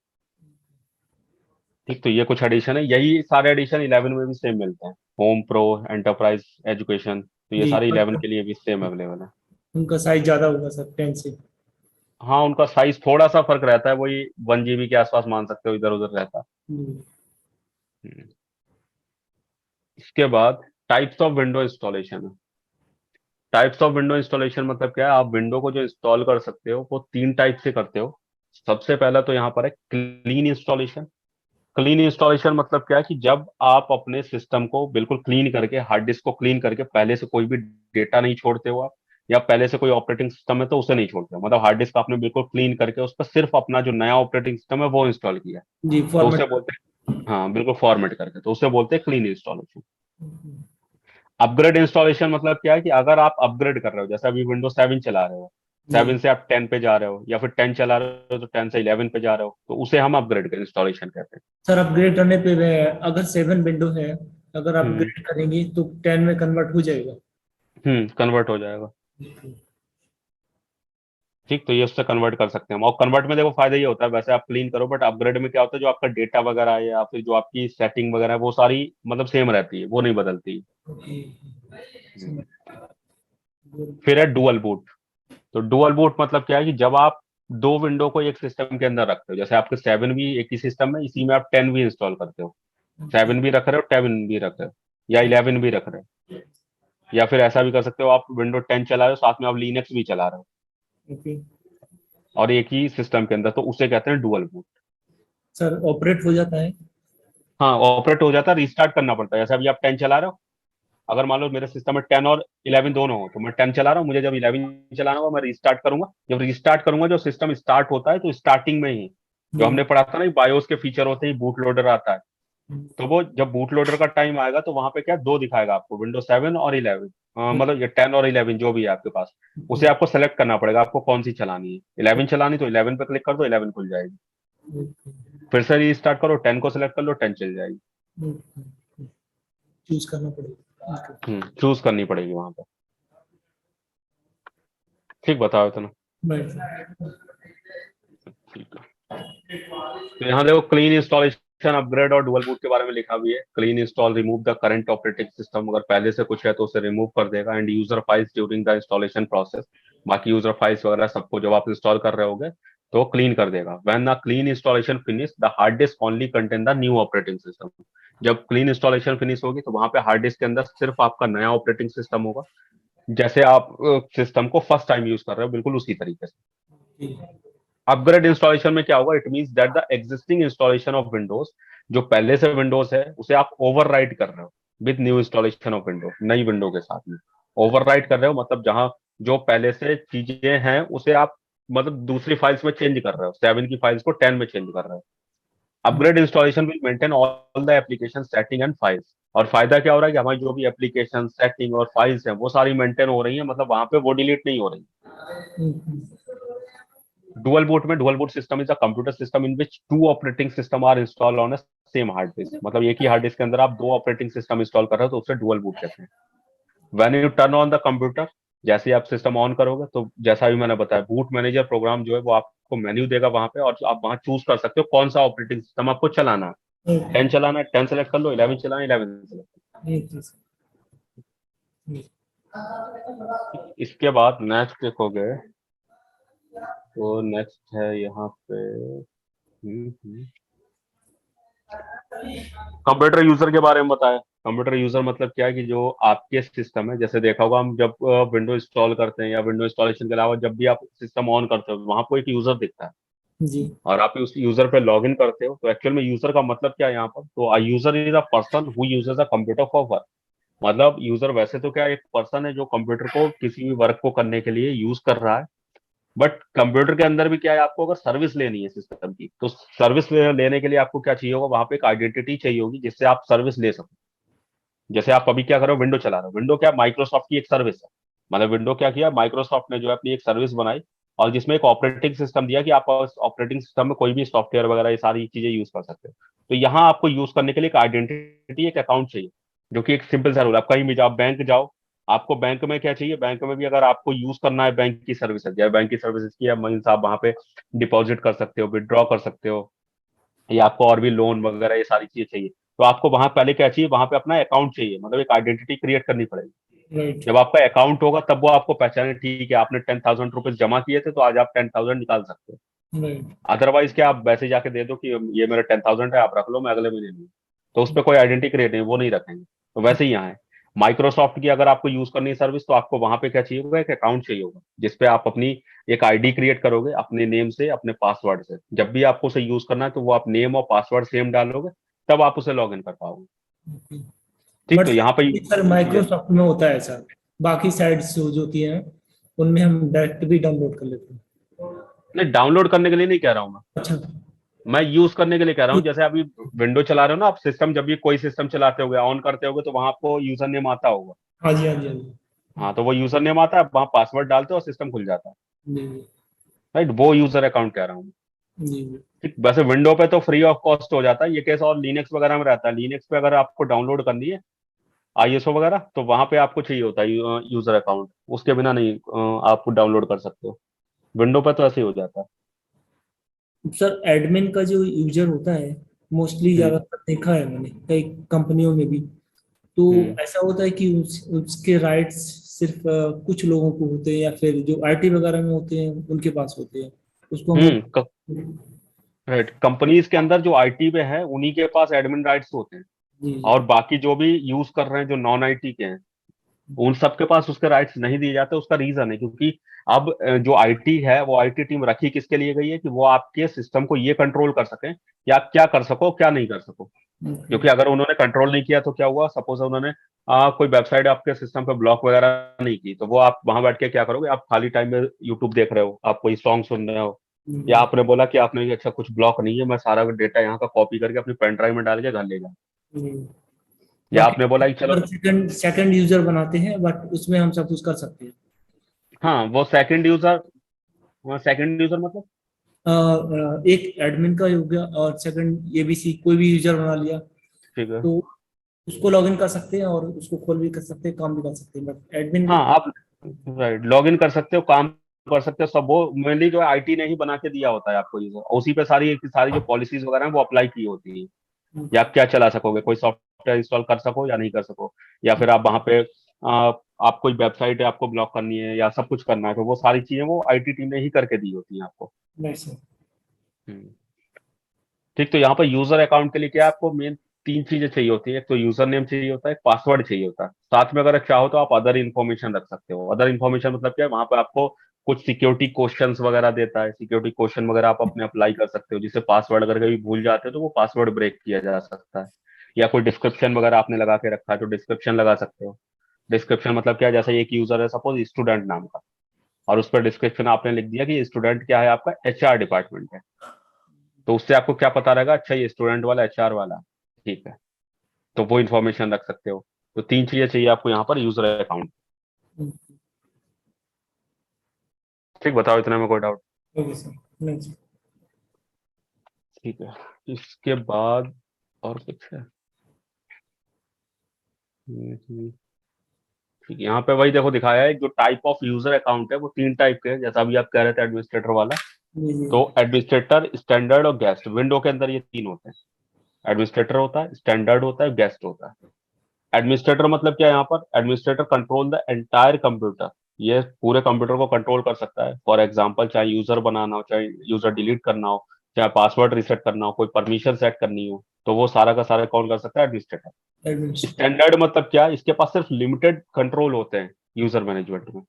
ठीक, तो ये कुछ एडिशन है, यही सारे एडिशन 11 में भी सेम मिलते हैं। होम, प्रो, एंटरप्राइज, एजुकेशन, तो ये जी सारे 11 बट के लिए भी सेम अवेलेबल है। उनका साइज ज्यादा होगा सर 10 से। हाँ, उनका साइज थोड़ा सा फर्क रहता है, वही 1 जीबी के आसपास मान सकते हो, इधर उधर रहता है। हम्म, हम्म। इसके बाद टाइप्स ऑफ विंडो इंस्टॉलेशन है। टाइप्स ऑफ विंडो इंस्टॉलेशन मतलब क्या है, आप विंडो को जो इंस्टॉल कर सकते हो वो तीन टाइप से करते हो। सबसे पहला तो यहाँ पर है क्लीन इंस्टॉलेशन। क्लीन इंस्टॉलेशन मतलब क्या है कि जब आप अपने सिस्टम को बिल्कुल क्लीन करके, हार्ड डिस्क को क्लीन करके, पहले से कोई भी डेटा नहीं छोड़ते हो आप, या पहले से कोई ऑपरेटिंग सिस्टम है तो उसे नहीं छोड़ते हो, मतलब हार्ड डिस्क आपने बिल्कुल क्लीन करके उस पर सिर्फ अपना जो नया ऑपरेटिंग सिस्टम है वो इंस्टॉल किया है, जी, तो उसे फॉर्मेट। बोलते हैं, हाँ बिल्कुल फॉर्मेट करके, तो उसे बोलते हैं क्लीन इंस्टॉलेशन। अपग्रेड इंस्टॉलेशन मतलब क्या है कि अगर आप अपग्रेड कर रहे हो, जैसे अभी विंडोज 7 चला रहे हो, जी 7 से आप 10 पे जा रहे हो, या फिर 10 चला रहे हो तो 10 से 11 पे जा रहे हो, तो उसे हम अपग्रेड इंस्टॉलेशन कहते सर, अपग्रेड करने पे अगर 7 विंडो है, अगर हैं। अपग्रेड करेंगे तो 10 में कन्वर्ट हो जाएगा। कन्वर्ट हो जाएगा। ठीक, तो ये उससे कन्वर्ट कर सकते हैं हम, और कन्वर्ट में देखो फायदा ये होता है, वैसे आप क्लीन करो, बट अपग्रेड में क्या होता है, जो आपका डेटा वगैरह है या फिर जो आपकी सेटिंग वगैरह है वो सारी मतलब सेम रहती है, वो नहीं बदलती। ओके। हम्म। फिर है डुअल बूट। तो डुअल बूट मतलब क्या है कि जब आप दो विंडो को एक सिस्टम के अंदर रखते हो, जैसे आपके 7 भी एक ही सिस्टम है, इसी में आप 10 भी इंस्टॉल करते हो, 7 भी रख रहे हो, 10 भी रख रहे हो, या 11 भी रख रहे हो, या फिर ऐसा भी कर सकते हो, आप विंडो 10 चला रहे हो साथ में आप लिनक्स भी चला रहे हो, ओके। और एक ही सिस्टम के अंदर, तो उसे कहते हैं डुअल बूट। सर, ऑपरेट हो जाता है? हाँ ऑपरेट हो जाता है, रिस्टार्ट करना पड़ता है, जैसे अभी आप 10 चला रहे हो, अगर मान लो मेरे सिस्टम में 10 और 11 दोनों हो, तो मैं 10 चला रहा हूँ, मुझे जब 11 चलाना होगा मैं रिस्टार्ट करूंगा, जब रिस्टार्ट करूंगा जो सिस्टम स्टार्ट होता है तो स्टार्टिंग में ही जो जी। हमने पढ़ा था ना बायोस के फीचर होते ही बूट लोडर आता है, तो वो जब बूट लोडर का टाइम आएगा तो वहां पे क्या दो दिखाएगा आपको, विंडो 7 और 11, मतलब ये 10 और 11 जो भी है आपके पास, उसे आपको सेलेक्ट करना पड़ेगा आपको कौन सी चलानी है, 11 चलानी तो 11 पे क्लिक कर दो, 11 खुल जाएगी, फिर से रिस्टार्ट करो, 10 को सेलेक्ट कर लो, 10 चल जाएगी। चूज करना पड़ेगा। ओके। चूज करनी पड़ेगी वहां पर। ठीक बताओ इतना। राइट। ठीक है, तो यहाँ देखो क्लीन इंस्टॉलेशन, अपग्रेड और डुअल बूट के बारे में लिखा भी है। Clean install remove the current operating system, अगर पहले से कुछ है तो उसे रिमूव कर देगा, and user files during the installation process, बाकी यूजर फाइल्स वगैरह सबको जब आप इंस्टॉल कर रहे होगे तो क्लीन कर देगा। When the clean installation finish the hard disk only contain the new operating system, जब क्लीन इंस्टॉलेशन फिनिश होगी तो वहां पे हार्ड डिस्क के अंदर सिर्फ आपका नया ऑपरेटिंग सिस्टम होगा, जैसे आप सिस्टम को फर्स्ट टाइम यूज कर रहे हो बिल्कुल उसी तरीके से। अपग्रेड इंस्टॉलेशन में क्या होगा, it means that the existing installation of Windows, जो पहले से विंडोज है उसे आप ओवरराइट कर रहे हो with new installation of window, नई विंडो के साथ में ओवरराइट कर रहे हो, मतलब जहां जो पहले से चीजें हैं उसे आप मतलब दूसरी फाइल्स में चेंज कर रहे हो, 7 की फाइल्स को 10 में चेंज कर रहे हो। Upgrade installation will maintain all the application setting and files, और फायदा क्या हो रहा है कि हमारी जो भी एप्लीकेशन सेटिंग और फाइल्स हैं वो सारी मेंटेन हो रही है, मतलब वहां पे वो डिलीट नहीं हो रही। डुअल बूट में, dual boot system is a computer system in which two operating system are install on a same hard disk, मतलब एक ही हार्ड डिस्क के अंदर आप दो ऑपरेटिंग सिस्टम इंस्टॉल कर रहे हो तो उसे डुअल बूट कहते हैं। When U turn on the computer, जैसे ही आप सिस्टम ऑन करोगे तो जैसा भी मैंने बताया बूट मैनेजर प्रोग्राम जो है वो आपको मेन्यू देगा वहां पे, और आप वहां चूज कर सकते हो कौन सा ऑपरेटिंग सिस्टम आपको चलाना है। 10 चलाना है 10 सेलेक्ट कर लो, 11 चलाना है 11 सेलेक्ट। इसके बाद नेक्स्ट देखोगे तो नेक्स्ट है यहाँ पे कंप्यूटर यूजर के बारे में बताया। कंप्यूटर यूजर मतलब क्या है कि जो आपके सिस्टम है, जैसे देखा होगा हम जब विंडो इंस्टॉल करते हैं या विंडो इंस्टॉलेशन के अलावा जब भी आप सिस्टम ऑन करते हो वहां को एक यूजर दिखता है, जी। और आप उस यूजर पे लॉग इन करते हो, तो एक्चुअल में यूजर का मतलब क्या है यहाँ पर, तो a user is a person who uses a computer for work, मतलब यूजर वैसे तो क्या एक पर्सन है जो कंप्यूटर को किसी भी वर्क को करने के लिए यूज कर रहा है, बट कंप्यूटर के अंदर भी क्या है, आपको अगर सर्विस लेनी है सिस्टम की तो सर्विस लेने के लिए आपको क्या चाहिए होगा, वहां पे एक आइडेंटिटी चाहिए होगी जिससे आप सर्विस ले सको। जैसे आप अभी क्या कर रहे हो, विंडो चला रहे हो, विंडो क्या माइक्रोसॉफ्ट की एक सर्विस है, मतलब विंडो क्या किया माइक्रोसॉफ्ट ने जो है अपनी एक सर्विस बनाई, और जिसमें एक ऑपरेटिंग सिस्टम दिया कि आप ऑपरेटिंग सिस्टम में कोई भी सॉफ्टवेयर वगैरह ये सारी चीजें यूज कर सकते हो। तो यहाँ आपको यूज करने के लिए एक आइडेंटिटी, एक अकाउंट चाहिए, जो कि एक सिंपल सा रूल, आप कहीं भी जाओ, बैंक जाओ, आपको बैंक में क्या चाहिए, बैंक में भी अगर आपको यूज करना है बैंक की सर्विसेज, या बैंक की सर्विसेज की, या मीन्स आप वहां पे डिपॉजिट कर सकते हो, विड्रॉ कर सकते हो, या आपको और भी लोन वगैरह ये सारी चीजें चाहिए, तो आपको वहां पहले क्या चाहिए, वहां पे अपना अकाउंट चाहिए, मतलब एक आइडेंटिटी क्रिएट करनी पड़ेगी। राइट। जब आपका अकाउंट होगा तब वो आपको पहचाने, ठीक है आपने 10,000 रुपीज जमा किए थे तो आज आप 10,000 निकाल सकते हो। राइट। अदरवाइज क्या आप वैसे जाके दे दो कि ये मेरा 10,000 है आप रख लो मैं अगले महीने लूँ, तो उस पर कोई आइडेंटिटी क्रिएट नहीं, वो नहीं रखेंगे। तो वैसे ही यहाँ है, माइक्रोसॉफ्ट की अगर आपको यूज करनी है सर्विस, तो आपको वहां पे क्या चाहिए होगा, एक अकाउंट चाहिए होगा, जिसपे आप अपनी एक आईडी क्रिएट करोगे अपने नेम से, अपने पासवर्ड से। जब भी आपको उसे यूज करना है तो वो आप नेम और पासवर्ड सेम डालोगे, तब आप उसे लॉग इन कर पाओगे। ठीक, बट तो यहाँ पे सर यस, माइक्रोसॉफ्ट में होता है ऐसा, बाकी साइट्स जो होती हैं उनमें हम डायरेक्ट भी डाउनलोड कर लेते हैं। नहीं डाउनलोड करने के लिए नहीं कह रहा हूँ अच्छा। मैं यूज करने के लिए कह रहा हूँ। जैसे अभी विंडो चला रहे हो ना आप, सिस्टम जब भी कोई सिस्टम चलाते होगे, ऑन करते होगे, तो वहां आपको यूजर नेम आता होगा। हाँ जी, हाँ जी, हाँ जी। हाँ, तो वो यूजर नेम आता है, वहां पासवर्ड डालते हो और सिस्टम खुल जाता है। जी राइट, वो यूजर अकाउंट कह रहा हूँ। जी जी। ठीक, वैसे विंडो पे तो फ्री ऑफ कॉस्ट हो जाता है ये केस, और लिनक्स वगैरह में रहता है। लिनक्स पे अगर आपको डाउनलोड करनी है आईएसओ वगैरह, तो वहां पे आपको चाहिए होता है यूजर अकाउंट, उसके बिना नहीं आप डाउनलोड कर सकते हो। विंडो पे तो ऐसे ही हो जाता है। सर एडमिन का जो यूजर होता है, मोस्टली हम्म। ज्यादातर देखा है मैंने कई कंपनियों में भी, तो हम्म। ऐसा होता है कि उसके राइट्स सिर्फ कुछ लोगों को होते हैं, या फिर जो आईटी वगैरह में होते हैं उनके पास होते हैं, उसको हम। हम्म। राइट, कंपनीज के अंदर जो आईटी में है उन्हीं के पास एडमिन राइट्स होते हैं। जी और बाकी जो भी यूज कर रहे हैं, जो नॉन आईटी के हैं, उन सबके पास उसके राइट्स नहीं दिए जाते। उसका रीजन है क्योंकि अब जो आईटी है, वो आईटी टीम रखी किसके लिए गई है, कि वो आपके सिस्टम को ये कंट्रोल कर सके कि आप क्या कर सको क्या नहीं कर सको। जी। क्योंकि अगर उन्होंने कंट्रोल नहीं किया तो क्या हुआ, सपोज उन्होंने कोई वेबसाइट आपके सिस्टम पे ब्लॉक वगैरह नहीं की, तो वो आप वहां बैठ के क्या करोगे, आप खाली टाइम में यूट्यूब देख रहे हो, आप कोई सॉन्ग सुन रहे हो, या आपने बोला कि आपने कि अच्छा कुछ ब्लॉक नहीं है, मैं सारा डेटा यहाँ का कॉपी करके अपनी पेन ड्राइव में डाल के घर ले जाऊँ, जी। या बाकी आपने बोला कि चलो। अगर सेकंड सेकंड यूजर बनाते हैं, बट उसमें हम सब कुछ कर सकते हैं। हाँ, वो सेकंड यूजर, सेकंड यूजर मतलब। एक एडमिन का हो गया, और सेकंड एबीसी कोई भी यूजर बना लिया, ठीक है। तो उसको लॉगिन कर सकते हैं और उसको खोल भी कर सकते हैं, काम भी कर सकते हैं, बट एडमिन हाँ, आप राइट लॉग इन कर सकते हो, काम कर सकते हो, सब वो मेनली जो है आईटी ने ही बना के दिया होता है आपको यूजर, उसी पे सारी की सारी जो पॉलिसीज वगैरह हैं वो अप्लाई की होती है। या आप क्या चला सकोगे, कोई सॉफ्टवेयर इंस्टॉल कर सको या नहीं कर सको, या फिर आप वहां पे आप कोई वेबसाइट है आपको ब्लॉक करनी है या सब कुछ करना है, तो वो सारी चीजें वो आईटी टीम ने ही करके दी होती हैं आपको। वैसे। हम्म। ठीक, तो यहाँ पर यूजर अकाउंट के लिए क्या है, आपको मेन तीन चीजें चाहिए होती है। एक तो यूजर नेम चाहिए होता है, एक पासवर्ड चाहिए होता है, साथ में अगर चाहो तो आप अदर इन्फॉर्मेशन रख सकते हो। अदर इन्फॉर्मेशन मतलब क्या है, वहां पर आपको कुछ सिक्योरिटी क्वेश्चंस वगैरह देता है, सिक्योरिटी क्वेश्चन वगैरह आप अपने अप्लाई कर सकते हो, जिससे पासवर्ड अगर कभी भूल जाते हो तो वो पासवर्ड ब्रेक किया जा सकता है। या कोई डिस्क्रिप्शन वगैरह आपने लगा के रखा है तो डिस्क्रिप्शन लगा सकते हो। डिस्क्रिप्शन मतलब क्या है, जैसे एक यूजर है सपोज स्टूडेंट नाम का, और उस पर डिस्क्रिप्शन आपने लिख दिया कि स्टूडेंट क्या है, आपका एचआर डिपार्टमेंट है, तो उससे आपको क्या पता रहेगा, अच्छा ये स्टूडेंट वाला एचआर वाला है। ठीक है, तो वो इन्फॉर्मेशन रख सकते हो। तो तीन चीजें चाहिए आपको यहाँ पर यूजर अकाउंट। ठीक, बताओ इतने में कोई डाउट। Okay sir. नेक्स्ट। ठीक है, इसके बाद और कुछ है। हम्म। ठीक है, यहाँ पे वही देखो दिखाया है, जो टाइप ऑफ यूजर अकाउंट है वो तीन टाइप के हैं, जैसा अभी आप कह रहे थे एडमिनिस्ट्रेटर वाला। जी जी। तो एडमिनिस्ट्रेटर, स्टैंडर्ड और गेस्ट, विंडो के अंदर ये तीन होते हैं। एडमिनिस्ट्रेटर होता है, स्टैंडर्ड होता है, गेस्ट होता है। एडमिनिस्ट्रेटर मतलब क्या है, यहाँ पर administrator control the entire computer, ये पूरे कंप्यूटर को कंट्रोल कर सकता है। फॉर एग्जांपल, चाहे यूजर बनाना हो, चाहे यूजर डिलीट करना हो, चाहे पासवर्ड रिसेट करना हो, कोई परमिशन सेट करनी हो, तो वो सारा का सारा कौन कर सकता है, एडमिनिस्ट्रेटर। एडमिनिस्ट्रेटर। स्टैंडर्ड मतलब क्या है, इसके पास सिर्फ लिमिटेड कंट्रोल होते हैं यूजर मैनेजमेंट में,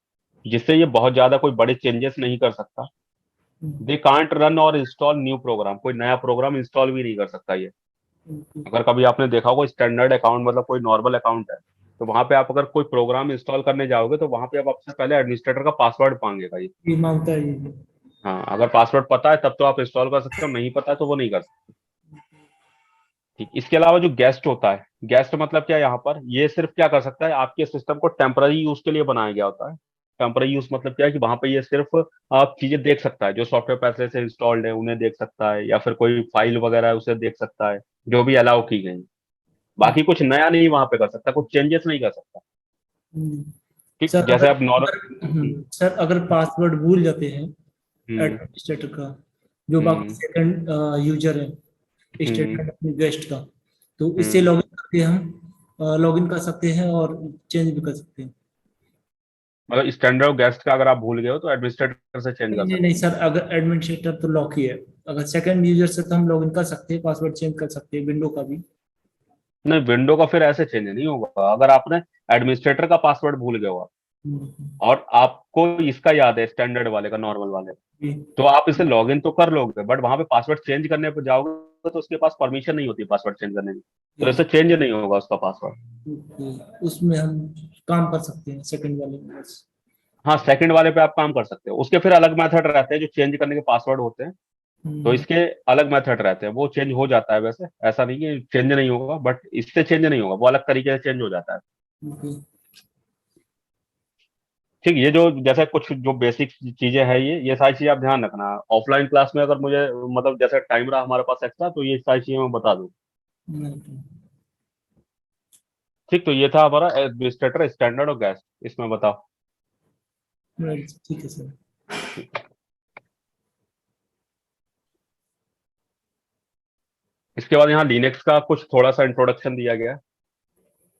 जिससे ये बहुत ज्यादा कोई बड़े चेंजेस नहीं कर सकता। दे कांट रन और इंस्टॉल न्यू प्रोग्राम, कोई नया प्रोग्राम इंस्टॉल भी नहीं कर सकता ये। अगर कभी आपने देखा होगा स्टैंडर्ड अकाउंट मतलब कोई नॉर्मल अकाउंट है, तो वहां पे आप अगर कोई प्रोग्राम इंस्टॉल करने जाओगे तो वहां पे आप सबसे पहले एडमिनिस्ट्रेटर का पासवर्ड मांगेगा ये। ये मांगता है ये। हाँ, अगर पासवर्ड पता है तब तो आप इंस्टॉल कर सकते हो, नहीं पता है तो वो नहीं कर सकते। ठीक, इसके अलावा जो गेस्ट होता है, गेस्ट मतलब क्या है, यहाँ पर ये सिर्फ क्या कर सकता है, आपके सिस्टम को टेम्पररी यूज के लिए बनाया गया होता है। टेम्पररी यूज मतलब क्या है, कि वहां पे ये सिर्फ आप चीजें देख सकता है, जो सॉफ्टवेयर पहले से इंस्टॉल्ड है उन्हें देख सकता है, या फिर कोई फाइल वगैरह है उसे देख सकता है, जो भी अलाउ की गई। बाकी कुछ नया नहीं वहां पे कर सकता, कुछ चेंजेस नहीं कर सकता। ठीक, सर जैसे अगर आप नॉर्मल। सर अगर पासवर्ड भूल जाते हैं हम्म। एडमिनिस्ट्रेटर का, जो बाकी हम्म। सेकंड यूजर है, हम्म। स्टेटमेंट अपने गेस्ट का, तो इससे हम्म। लॉगिन करके हम लॉगिन कर सकते हैं और चेंज भी कर सकते हैं। मतलब स्टैंडर्ड गेस्ट का अगर आप भूल गए हो तो एडमिनिस्ट्रेटर से चेंज नहीं कर नहीं नहीं सकते सर, अगर एडमिनिस्ट्रेटर तो लॉक ही है, अगर सेकंड यूजर से तो हम लॉगिन कर सकते हैं, पासवर्ड चेंज कर सकते हैं, विंडो का भी। नहीं, विंडो का फिर ऐसे चेंज नहीं होगा। अगर आपने एडमिनिस्ट्रेटर का पासवर्ड भूल गए हो आप, हम्म, और आपको इसका याद है स्टैंडर्ड वाले का, नॉर्मल वाले, जी, तो आप इसे लॉगिन तो कर लोगे, बट वहां पे पासवर्ड चेंज करने पर जाओगे तो उसके पास परमिशन नहीं होती पासवर्ड चेंज करने की, तो जी, इससे चेंज नहीं होगा उसका पासवर्ड। जी, उसमें हम काम कर सकते हैं सेकंड वाले में बस। हाँ, सेकंड वाले पे आप काम कर सकते हो, उसके फिर अलग मेथड रहते हैं जो चेंज करने के पासवर्ड होते हैं। तो हम्म, इसके अलग मेथड रहते हैं, वो चेंज हो जाता है वैसे, ऐसा नहीं कि चेंज नहीं होगा, बट इससे चेंज नहीं होगा, वो अलग तरीके से चेंज हो जाता है। जी, ठीक, ये जो जैसे कुछ जो बेसिक चीजें हैं, ये सारी चीजें आप ध्यान रखना। ऑफलाइन क्लास में अगर मुझे मतलब जैसे टाइम रहा हमारे पास एक्स्ट्रा, तो ये सारी चीजें मैं बता दूं। नहीं, ठीक, तो ये था हमारा एडमिनिस्ट्रेटर स्टैंडर्ड और गेस्ट, इसमें बताओ। नहीं, ठीक है सर। इसके बाद यहाँ लिनक्स का कुछ थोड़ा सा इंट्रोडक्शन दिया गया है।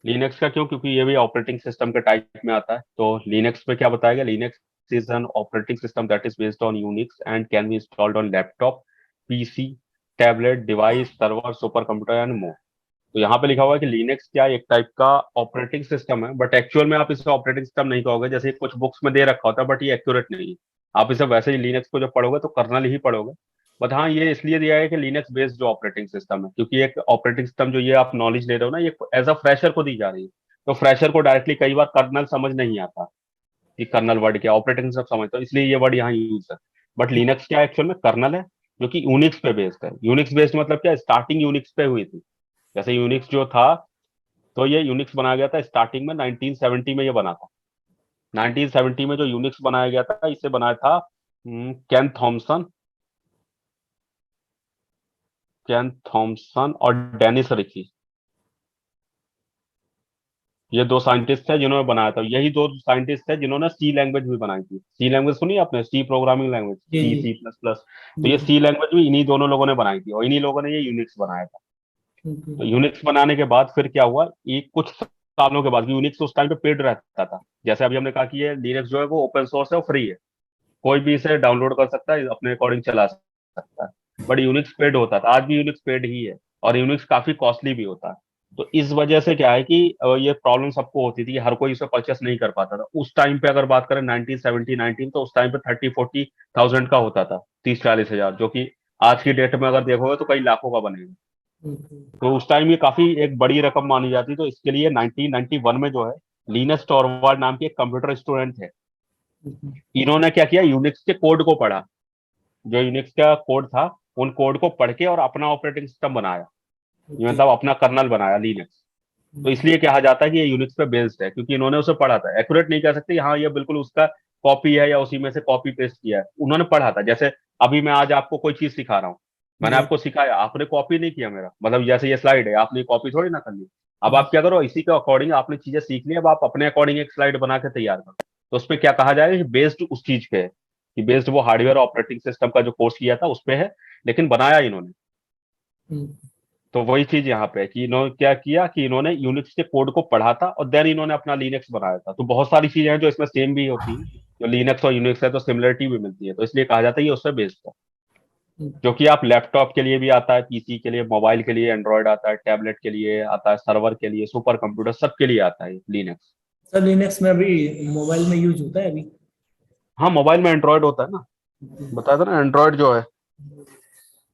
लिनक्स का क्यों, क्योंकि ये भी ऑपरेटिंग सिस्टम के टाइप में आता है। तो लिनक्स में क्या बताया गया, Linux is an operating system that is based on Unix and can be installed on laptop, PC, tablet device, server, super computer and more. तो यहाँ पे लिखा हुआ है कि लिनक्स क्या एक टाइप का ऑपरेटिंग सिस्टम है, बट एक्चुअल में आप इसे ऑपरेटिंग सिस्टम नहीं कहोगे, जैसे कुछ बुक्स में दे रखा होता है, बट ये एक्यूरेट नहीं है। आप इसे वैसे ही लिनक्स को जब पढ़ोगे तो कर्नल ही पढ़ोगे। बट हाँ, ये इसलिए दिया है कि लिनक्स बेस्ड जो ऑपरेटिंग सिस्टम है, क्योंकि एक ऑपरेटिंग सिस्टम जो ये आप नॉलेज ले रहे हो ना, ये एज अ फ्रेशर को दी जा रही है। तो फ्रेशर को डायरेक्टली कई बार कर्नल समझ नहीं आता कि कर्नल वर्ड क्या, ऑपरेटिंग सिस्टम समझते हो, इसलिए ये वर्ड यहाँ यूज है। बट लिनक्स क्या एक्चुअल में कर्नल है, जो कि यूनिक्स पे बेस्ड है। यूनिक्स बेस्ड मतलब क्या, स्टार्टिंग यूनिक्स पे हुई थी। जैसे यूनिक्स जो था, तो ये यूनिक्स बनाया गया था स्टार्टिंग में 1970 में, ये बना था 1970 में। जो यूनिक्स बनाया गया था, इसे बनाया था केन थॉमसन और डेनिस रिची। ये दो साइंटिस्ट थे जिन्होंने बनाया था। यही दो साइंटिस्ट थे जिन्होंने सी लैंग्वेज भी बनाई थी। सी लैंग्वेज सुनी है आपने, सी प्रोग्रामिंग लैंग्वेज, जी, सी, जी, सी प्लस प्लस। तो जी, ये सी लैंग्वेज भी इन्हीं दोनों लोगों ने बनाई थी, और इन्हीं लोगों ने ये यूनिक्स बनाया था। ठीक है। तो यूनिक्स बनाने के बाद फिर क्या हुआ, एक कुछ सालों के बाद, यूनिक्स उस टाइम पे पेड रहता था, जैसे अभी हमने कहा कि ये लिनक्स जो है वो ओपन सोर्स है, वो फ्री है, कोई भी इसे डाउनलोड कर सकता है, अपने अकॉर्डिंग चला सकता है। बट यूनिक्स पेड होता था, आज भी यूनिक्स पेड ही है, और यूनिक्स काफी कॉस्टली भी होता है। तो इस वजह से क्या है कि ये प्रॉब्लम सबको होती थी कि हर कोई इसे परचेस नहीं कर पाता था। उस टाइम पे अगर बात करें 1970-19, तो उस टाइम पे 30-40 थाउजेंड का होता था, 30-40 हजार, जो कि आज की डेट में अगर देखोगे तो कई लाखों का बनेगा। ठीक है। तो उस टाइम ये काफी एक बड़ी रकम मानी जाती। तो इसके लिए 1991 में जो है, लीनस टॉरवाल्ड नाम के एक कंप्यूटर स्टूडेंट है, ठीक है। इन्होंने क्या किया, यूनिक्स के कोड को पढ़ा, जो यूनिक्स का कोड था, उन कोड को पढ़ के और अपना ऑपरेटिंग सिस्टम बनाया। ये ओके। मतलब अपना कर्नल बनाया लिनक्स। तो हम्म, इसलिए कहा जाता है कि ये यूनिक्स पे बेस्ड है, क्योंकि इन्होंने उसे पढ़ा था। एक्यूरेट नहीं कह सकते हाँ ये बिल्कुल उसका कॉपी है या उसी में से कॉपी पेस्ट किया है, उन्होंने पढ़ा था। जैसे अभी मैं आज आपको कोई चीज सिखा रहा हूँ, मैंने जी, आपको सिखाया, आपने कॉपी नहीं किया मेरा, मतलब जैसे ये स्लाइड है, आपने कॉपी थोड़ी ना कर ली। अब जी, आप क्या करो, इसी के अकॉर्डिंग आपने चीजें सीख ली, अब आप अपने अकॉर्डिंग एक स्लाइड बना के तैयार करो। तो उसमें क्या कहा जाएगा कि बेस्ड उस चीज पे है, कि बेस्ड वो हार्डवेयर ऑपरेटिंग सिस्टम का जो कोर्स किया था उस पे है, लेकिन बनाया इन्होंने। हम्म, तो वही चीज यहाँ पे है कि इन्होंने क्या किया कि इन्होंने यूनिक्स के कोड को पढ़ा था, और देन इन्होंने अपना लिनक्स बनाया था। तो बहुत सारी चीजें हैं जो इसमें सेम भी होती हैं, जो लिनक्स और यूनिक्स है तो सिमिलरिटी भी मिलती है, तो इसलिए कहा जाता है ये उससे बेस्ड है। जो कि आप लैपटॉप के लिए भी आता है, पीसी के लिए, मोबाइल के लिए एंड्रॉयड आता है, टैबलेट के लिए आता है, सर्वर के लिए, सुपर कंप्यूटर, सबके लिए आता है लिनक्स। सर लिनक्स में अभी मोबाइल में यूज होता है अभी। हाँ, मोबाइल में एंड्रॉयड होता है ना, बताया था ना, एंड्रॉयड जो है,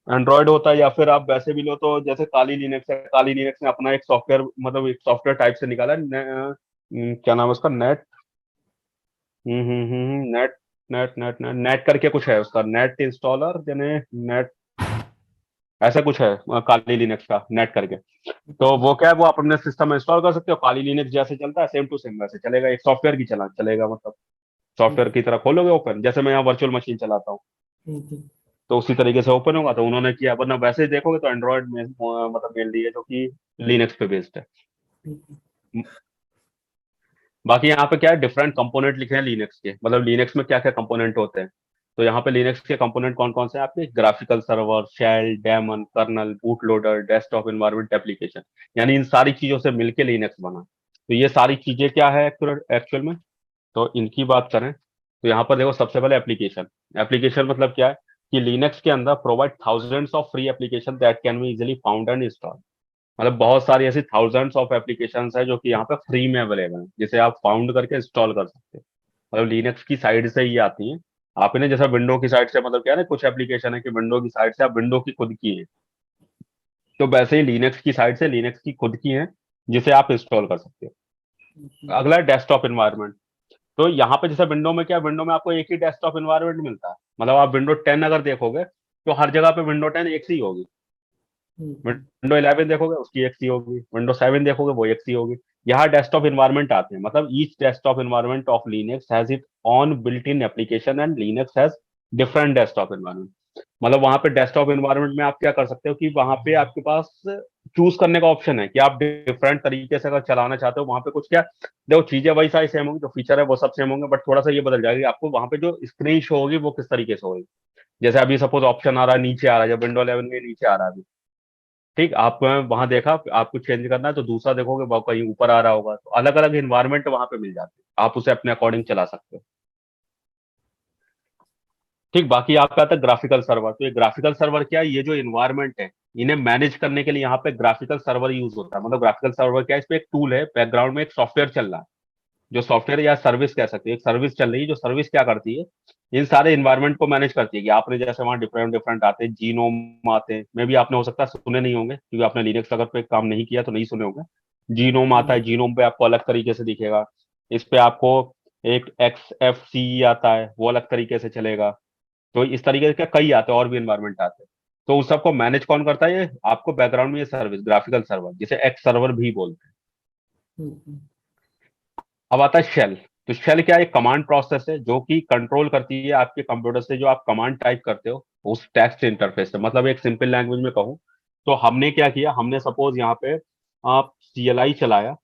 एंड्रॉयड होता है। या फिर आप वैसे भी लो तो जैसे काली लिनक्स है, काली लिनक्स ने अपना एक सॉफ्टवेयर, मतलब एक सॉफ्टवेयर टाइप से निकाला है, क्या नाम है उसका, नेट, नेट, नेट करके कुछ है उसका, नेट इंस्टॉलर यानी नेट, ऐसा कुछ है काली लिनक्स का नेट करके। तो वो क्या है, वो आप अपने सिस्टम में इंस्टॉल कर सकते हो, काली लिनक्स जैसे चलता है सेम टू सेम वैसे चलेगा, एक सॉफ्टवेयर की चलेगा, मतलब सॉफ्टवेयर की तरह खोलोगे ओपन, जैसे मैं यहाँ वर्चुअल मशीन चलाता हूँ, ठीक है। तो उसी तरीके से ओपन होगा। तो उन्होंने किया, वरना वैसे ही देखोगे तो एंड्रॉयड में मतलब मेनली है जो कि लिनक्स पे बेस्ड है। बाकी यहाँ पे क्या है, डिफरेंट कंपोनेंट लिखे हैं लिनक्स के, मतलब लिनक्स में क्या क्या कंपोनेंट होते हैं। तो यहाँ पे लिनक्स के कंपोनेंट कौन कौन से हैं आपके, graphical server, shell, daemon, kernel, boot loader, desktop environment, application, यानी इन सारी चीजों से मिलके लिनक्स बना। तो ये सारी चीजें क्या है एक्चुअल में, तो इनकी बात करें तो यहाँ पर देखो, सबसे पहले एप्लीकेशन। एप्लीकेशन मतलब क्या है कि लिनक्स के अंदर provide thousands of free application that can be easily found and install. मतलब बहुत सारी ऐसी थाउजेंड्स ऑफ एप्लीकेशंस है जो कि यहाँ पे फ्री में अवेलेबल है, जिसे आप फाउंड करके इंस्टॉल कर सकते हैं। मतलब लिनक्स की साइड से ही आती हैं। आपने जैसा विंडो की साइड से, मतलब क्या है ना, कुछ एप्लीकेशन है कि विंडो की साइड से आप विंडो की खुद की है, तो वैसे ही लिनक्स की साइड से लिनक्स की खुद की है, जिसे आप इंस्टॉल कर सकते हो। अगला है डेस्कटॉप इन्वायरमेंट। तो यहाँ पे जैसे विंडो में क्या, विंडो में आपको एक ही डेस्कटॉप इन्वायरमेंट मिलता है। मतलब आप विंडो 10 अगर देखोगे तो हर जगह पे विंडो 10 एक सी होगी। विंडो 11 देखोगे उसकी एक सी होगी, विंडो 7 देखोगे वो एक सी होगी। यहाँ डेस्कटॉप इन्वायरमेंट आते हैं, मतलब each desktop environment of Linux has it on built in application and Linux has different desktop environment. मतलब वहां पे डेस्कटॉप इन्वायरमेंट में आप क्या कर सकते हो कि वहां पे आपके पास चूज करने का ऑप्शन है कि आप डिफरेंट तरीके से अगर चलाना चाहते हो। वहां पे कुछ क्या, देखो चीजें वही सारी सेम होंगी, जो फीचर है वो सब सेम होंगे, बट थोड़ा सा ये बदल जाएगी। आपको वहां पे जो स्क्रीन शो होगी वो किस तरीके से होगी। जैसे अभी सपोज ऑप्शन आ रहा है नीचे आ रहा है, जब विंडो 11 में नीचे आ रहा है अभी, ठीक, आप वहां देखा आपको चेंज करना है तो दूसरा देखोगे वो कहीं ऊपर आ रहा होगा। तो अलग अलग इन्वायरमेंट वहां पे मिल जाते हैं, आप उसे अपने अकॉर्डिंग चला सकते हो। ठीक, बाकी आपका आता है ग्राफिकल सर्वर। तो ये ग्राफिकल सर्वर क्या है, ये जो इन्वायरमेंट है इन्हें मैनेज करने के लिए यहाँ पे ग्राफिकल सर्वर यूज होता है। मतलब ग्राफिकल सर्वर क्या है, इस पे एक टूल है, बैकग्राउंड में एक सॉफ्टवेयर चल रहा है, जो सॉफ्टवेयर या सर्विस कह सकते हैं, एक सर्विस चल रही है। जो सर्विस क्या करती है, इन सारे इन्वायरमेंट को मैनेज करती है। कि आपने जैसे वहाँ डिफरेंट डिफरेंट आते हैं, जीनोम आते हैं, मे भी आपने हो सकता है सुने नहीं होंगे क्योंकि आपने लिनक्स अगर पे काम नहीं किया तो नहीं सुने होंगे। जीनोम आता है, जीनोम पे आपको अलग तरीके से दिखेगा। इस पे आपको एक एक्स एफ सी आता है, वो अलग तरीके से चलेगा। तो इस तरीके के कई आते हैं, और भी इन्वायरमेंट आते हैं। तो उस सबको मैनेज कौन करता है, ये आपको बैकग्राउंड में ये सर्विस ग्राफिकल सर्वर, जिसे एक्स सर्वर भी बोलते हैं। अब आता है शेल। तो शेल क्या है, एक कमांड प्रोसेस है जो कि कंट्रोल करती है आपके कंप्यूटर से जो आप कमांड टाइप करते हो उस टेक्स्ट इंटरफेस से। मतलब एक सिंपल लैंग्वेज में कहूँ तो हमने क्या किया, हमने सपोज यहाँ पे आप CLI चलाया,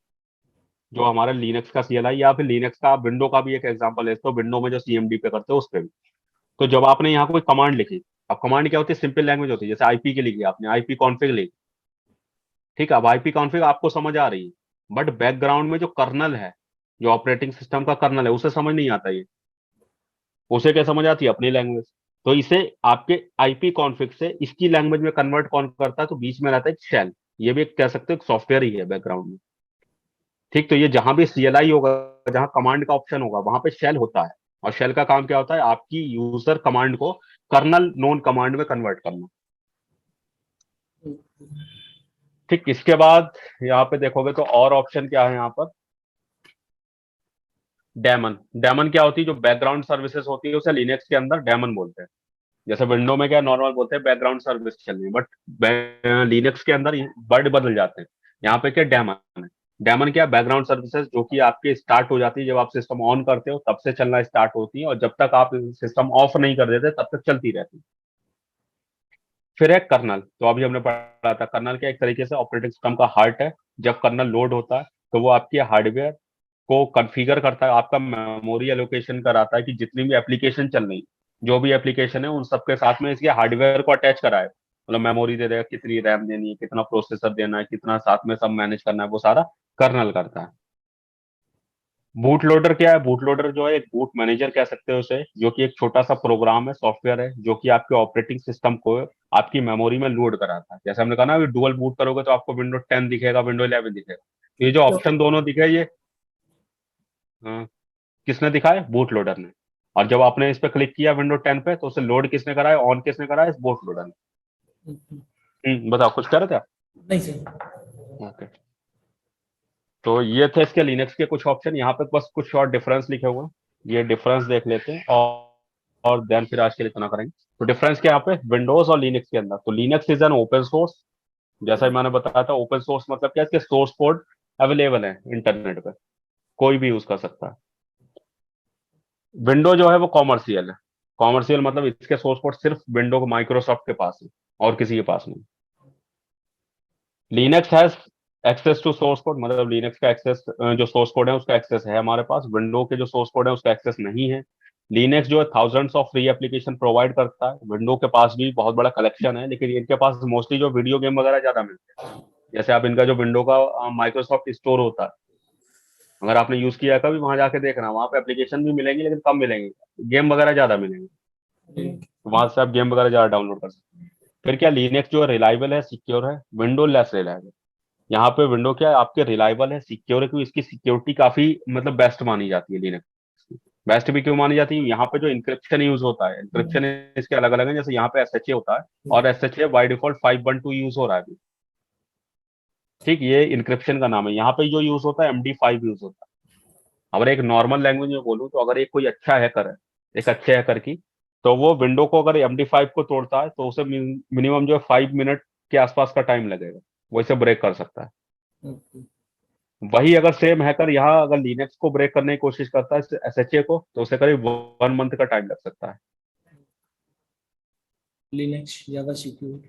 जो हमारा लिनक्स का CLI, या फिर लिनक्स का आप विंडो का भी एक एग्जांपल ले, तो विंडो में जो CMD पे करते हो उस पे भी। तो जब आपने यहाँ कोई कमांड लिखी, अब कमांड क्या होती है, सिंपल लैंग्वेज होती है। जैसे आईपी की लिखी, आपने आईपी कॉन्फ़िग लिखी, ठीक है, अब आईपी कॉन्फ़िग आपको समझ आ रही है, बट बैकग्राउंड में जो कर्नल है, जो ऑपरेटिंग सिस्टम का कर्नल है, उसे समझ नहीं आता ये। उसे क्या समझ आती है, अपनी लैंग्वेज। तो इसे आपके आईपी कॉन्फ़िग से इसकी लैंग्वेज में कन्वर्ट कौन करता है, तो बीच में रहता है एक शेल। ये भी एक कह सकते हो सॉफ्टवेयर ही है बैकग्राउंड में। ठीक, तो ये जहां भी CLI होगा, जहां कमांड का ऑप्शन होगा, वहां पे शेल होता है। और शेल का काम क्या होता है, आपकी यूजर कमांड को कर्नल नोन कमांड में कन्वर्ट करना। ठीक, इसके बाद यहाँ पे देखोगे तो और ऑप्शन क्या है यहाँ पर, डेमन। डेमन क्या होती है, जो बैकग्राउंड सर्विसेज होती है उसे लिनक्स के अंदर डेमन बोलते हैं। जैसे विंडो में क्या नॉर्मल बोलते हैं बैकग्राउंड सर्विस चल रही है, बट लिनक्स के अंदर वर्ड बदल जाते हैं। यहाँ पे क्या डेमन है। डेमन क्या, बैकग्राउंड सर्विसेज जो कि आपके स्टार्ट हो जाती है जब आप सिस्टम ऑन करते हो, तब से चलना स्टार्ट होती है, और जब तक आप सिस्टम ऑफ नहीं कर देते तब तक चलती रहती है। फिर है कर्नल। तो अभी हमने पढ़ा था, कर्नल क्या एक तरीके से ऑपरेटिंग सिस्टम का हार्ट है। जब कर्नल लोड होता है तो वो आपके हार्डवेयर को कॉन्फ़िगर करता है, आपका मेमोरी एलोकेशन कराता है कि जितनी भी एप्लीकेशन चल रही, जो भी एप्लीकेशन है उन सबके साथ में इसके हार्डवेयर को अटैच कराए। मतलब मेमोरी दे देगा, कितनी रैम देनी है, कितना प्रोसेसर देना है, कितना साथ में सब मैनेज करना है, वो सारा कर्नल करता है। बूट लोडर क्या है, बूट लोडर जो है एक बूट मैनेजर कह सकते हो उसे, जो कि एक छोटा सा प्रोग्राम है, सॉफ्टवेयर है, जो कि आपके ऑपरेटिंग सिस्टम को आपकी मेमोरी में लोड कराता है। जैसे हमने कहा ना, डुअल बूट करोगे तो आपको विंडो 10 दिखेगा, विंडो 11 दिखेगा। तो ये जो ऑप्शन दोनों दिखे, ये हाँ, किसने दिखाया, बूट लोडर ने। और जब आपने इस पे क्लिक किया विंडो 10 पे, तो उसे लोड किसने कराया, ऑन किसने कराया, इस बूट लोडर ने। बताओ, कुछ कर रहे थे आप। नहीं सर। ओके, तो ये थे इसके लिनक्स के कुछ ऑप्शन। यहाँ पे बस कुछ और डिफरेंस लिखे हुए हैं, ये डिफरेंस देख लेते हैं, और देन फिर आज के लिए इतना करेंगे। तो डिफरेंस क्या यहाँ पे विंडोज और लिनक्स के अंदर, तो Linux is an open source. जैसा ही मैंने बताया था, ओपन सोर्स मतलब क्या, इसके सोर्स कोड अवेलेबल है इंटरनेट पे, कोई भी यूज कर सकता है। विंडो जो है वो कॉमर्शियल है। कॉमर्शियल मतलब इसके सोर्स कोड सिर्फ विंडो को माइक्रोसॉफ्ट के पास है, और किसी के पास नहीं। Linux has access to source code, मतलब लिनक्स का एक्सेस, जो सोर्स कोड है उसका एक्सेस है हमारे पास। विंडो के जो सोर्स कोड है उसका एक्सेस नहीं है। लिनक्स जो है thousands of free application provide करता है। विंडो के पास भी बहुत बड़ा कलेक्शन है, लेकिन इनके पास मोस्टली जो वीडियो गेम वगैरह ज्यादा मिलते हैं। जैसे आप इनका जो विंडो का माइक्रोसॉफ्ट स्टोर होता है, अगर आपने यूज किया है कभी, वहां जाके देखना, वहां पे एप्लीकेशन भी मिलेंगी लेकिन कम मिलेंगी, गेम वगैरह ज्यादा मिलेंगे। वहां से आप गेम वगैरह ज्यादा डाउनलोड कर सकते हैं। फिर क्या, लिनक्स जो है रिलायबल है, सिक्योर है, विंडो लेस रिलायबल। यहाँ पे विंडो क्या है आपके रिलायबल है, सिक्योर है, क्योंकि इसकी सिक्योरिटी काफी मतलब बेस्ट मानी जाती है लिनक्स की। बेस्ट भी क्यों मानी जाती है, यहाँ पे जो इंक्रिप्शन यूज होता है, इंक्रिप्शन इसके अलग अलग है, जैसे यहाँ पे एसएचए होता है, और एसएचए बाय डिफॉल्ट 512 यूज हो रहा है अभी। ठीक, ये इंक्रिप्शन का नाम है। यहाँ पे जो यूज होता है MD5 यूज होता है। अगर एक नॉर्मल लैंग्वेज में बोलूँ, तो अगर एक कोई अच्छा हैकर है, एक अच्छे हैकर की, तो वो विंडो को अगर MD5 को तोड़ता है, तो उसे मिनिमम जो है 5 मिनट के आसपास का टाइम लगेगा, वो इसे ब्रेक कर सकता है। वही अगर सेम हैकर यहाँ अगर लिनक्स को ब्रेक करने की कोशिश करता है, एसएचए को, तो उसे करीब 1 मंथ का टाइम लग सकता है। लिनक्स ज्यादा सिक्योर।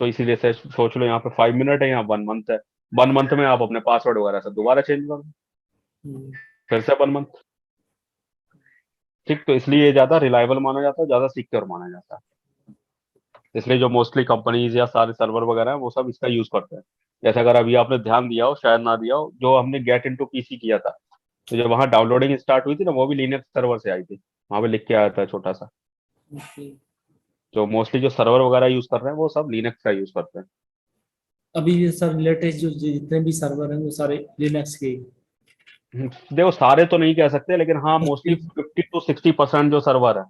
तो इसीलिए से सोच लो, यहाँ पे 5 मिनट है, यहाँ 1 मंथ है। 1 मंथ में आप अपने पासवर्ड वगैरह सब दोबारा चेंज कर दो, फिर से 1 मंथ। ठीक, तो इसलिए ये ज्यादा रिलायबल माना जाता है, ज्यादा सिक्योर माना जाता है। इसलिए जो मोस्टली कंपनीज या सारे सर्वर वगैरह हैं, वो सब इसका यूज करते हैं। जैसे अगर अभी आपने ध्यान दिया हो, शायद ना दिया हो, जो हमने गेट इनटू पीसी किया था, तो जब वहां डाउनलोडिंग स्टार्ट हुई थी ना, वो भी लिनक्स सर्वर से आई थी। वहां पे लिख के आया था छोटा सा। जो मोस्टली जो सर्वर वगैरह यूज कर रहे हैं, वो सब लिनक्स का यूज करते हैं। अभी ये सर लेटेस्ट जो जितने भी सर्वर हैं वो सारे लिनक्स के ही। देखो, सारे तो नहीं कह सकते, लेकिन हाँ मोस्टली मोस्टली 50 to 60% जो सर्वर है,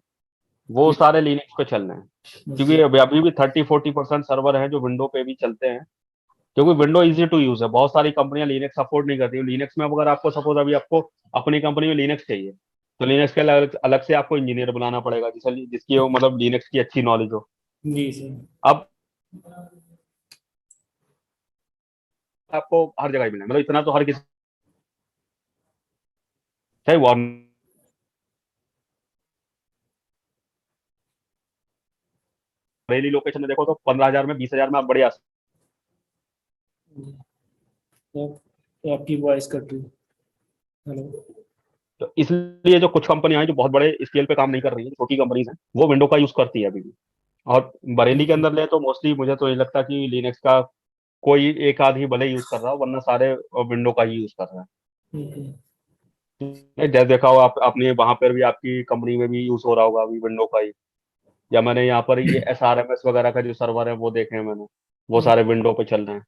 वो सारे लिनक्स पे चल रहे हैं। क्योंकि मोस्टली। अभी भी 30-40% सर्वर है जो विंडो पे भी चलते हैं। क्योंकि विंडो इजी टू यूज है, बहुत सारी कंपनियां लिनक्स सपोर्ट नहीं करती। लिनक्स में अब अगर आपको सपोज अभी आपको अपनी कंपनी में लिनक्स चाहिए, तो लिनक्स के अलग अलग से आपको इंजीनियर बुलाना पड़ेगा, जिसकी वो मतलब लिनक्स की अच्छी नॉलेज हो। जी सर। अब आपको हर जगह ही मिलेगा, मतलब इतना तो हर किसी, चाहे वो बरेली लोकेशन में देखो, तो 15,000 में 20,000 में आप बढ़िया। तो आपकी वॉइस कट रही है। हेलो। तो इसलिए जो कुछ कंपनियां हैं जो बहुत बड़े स्केल पे काम नहीं कर रही है, छोटी कंपनीज हैं, वो विंडो का यूज करती है अभी भी। और बरेली के अंदर ले तो मोस्टली मुझे तो ये लगता है कि लिनक्स का कोई एक आध ही भले यूज कर रहा हो, वरना सारे विंडो का ही यूज कर रहे हैं। जैसे देखा हो आपने वहां पर भी आपकी कंपनी में भी यूज हो रहा होगा अभी विंडो का ही। या मैंने यहाँ पर ये SRMS वगैरह का जो सर्वर है वो देखे हैं मैंने, वो सारे विंडो पे चल रहे हैं।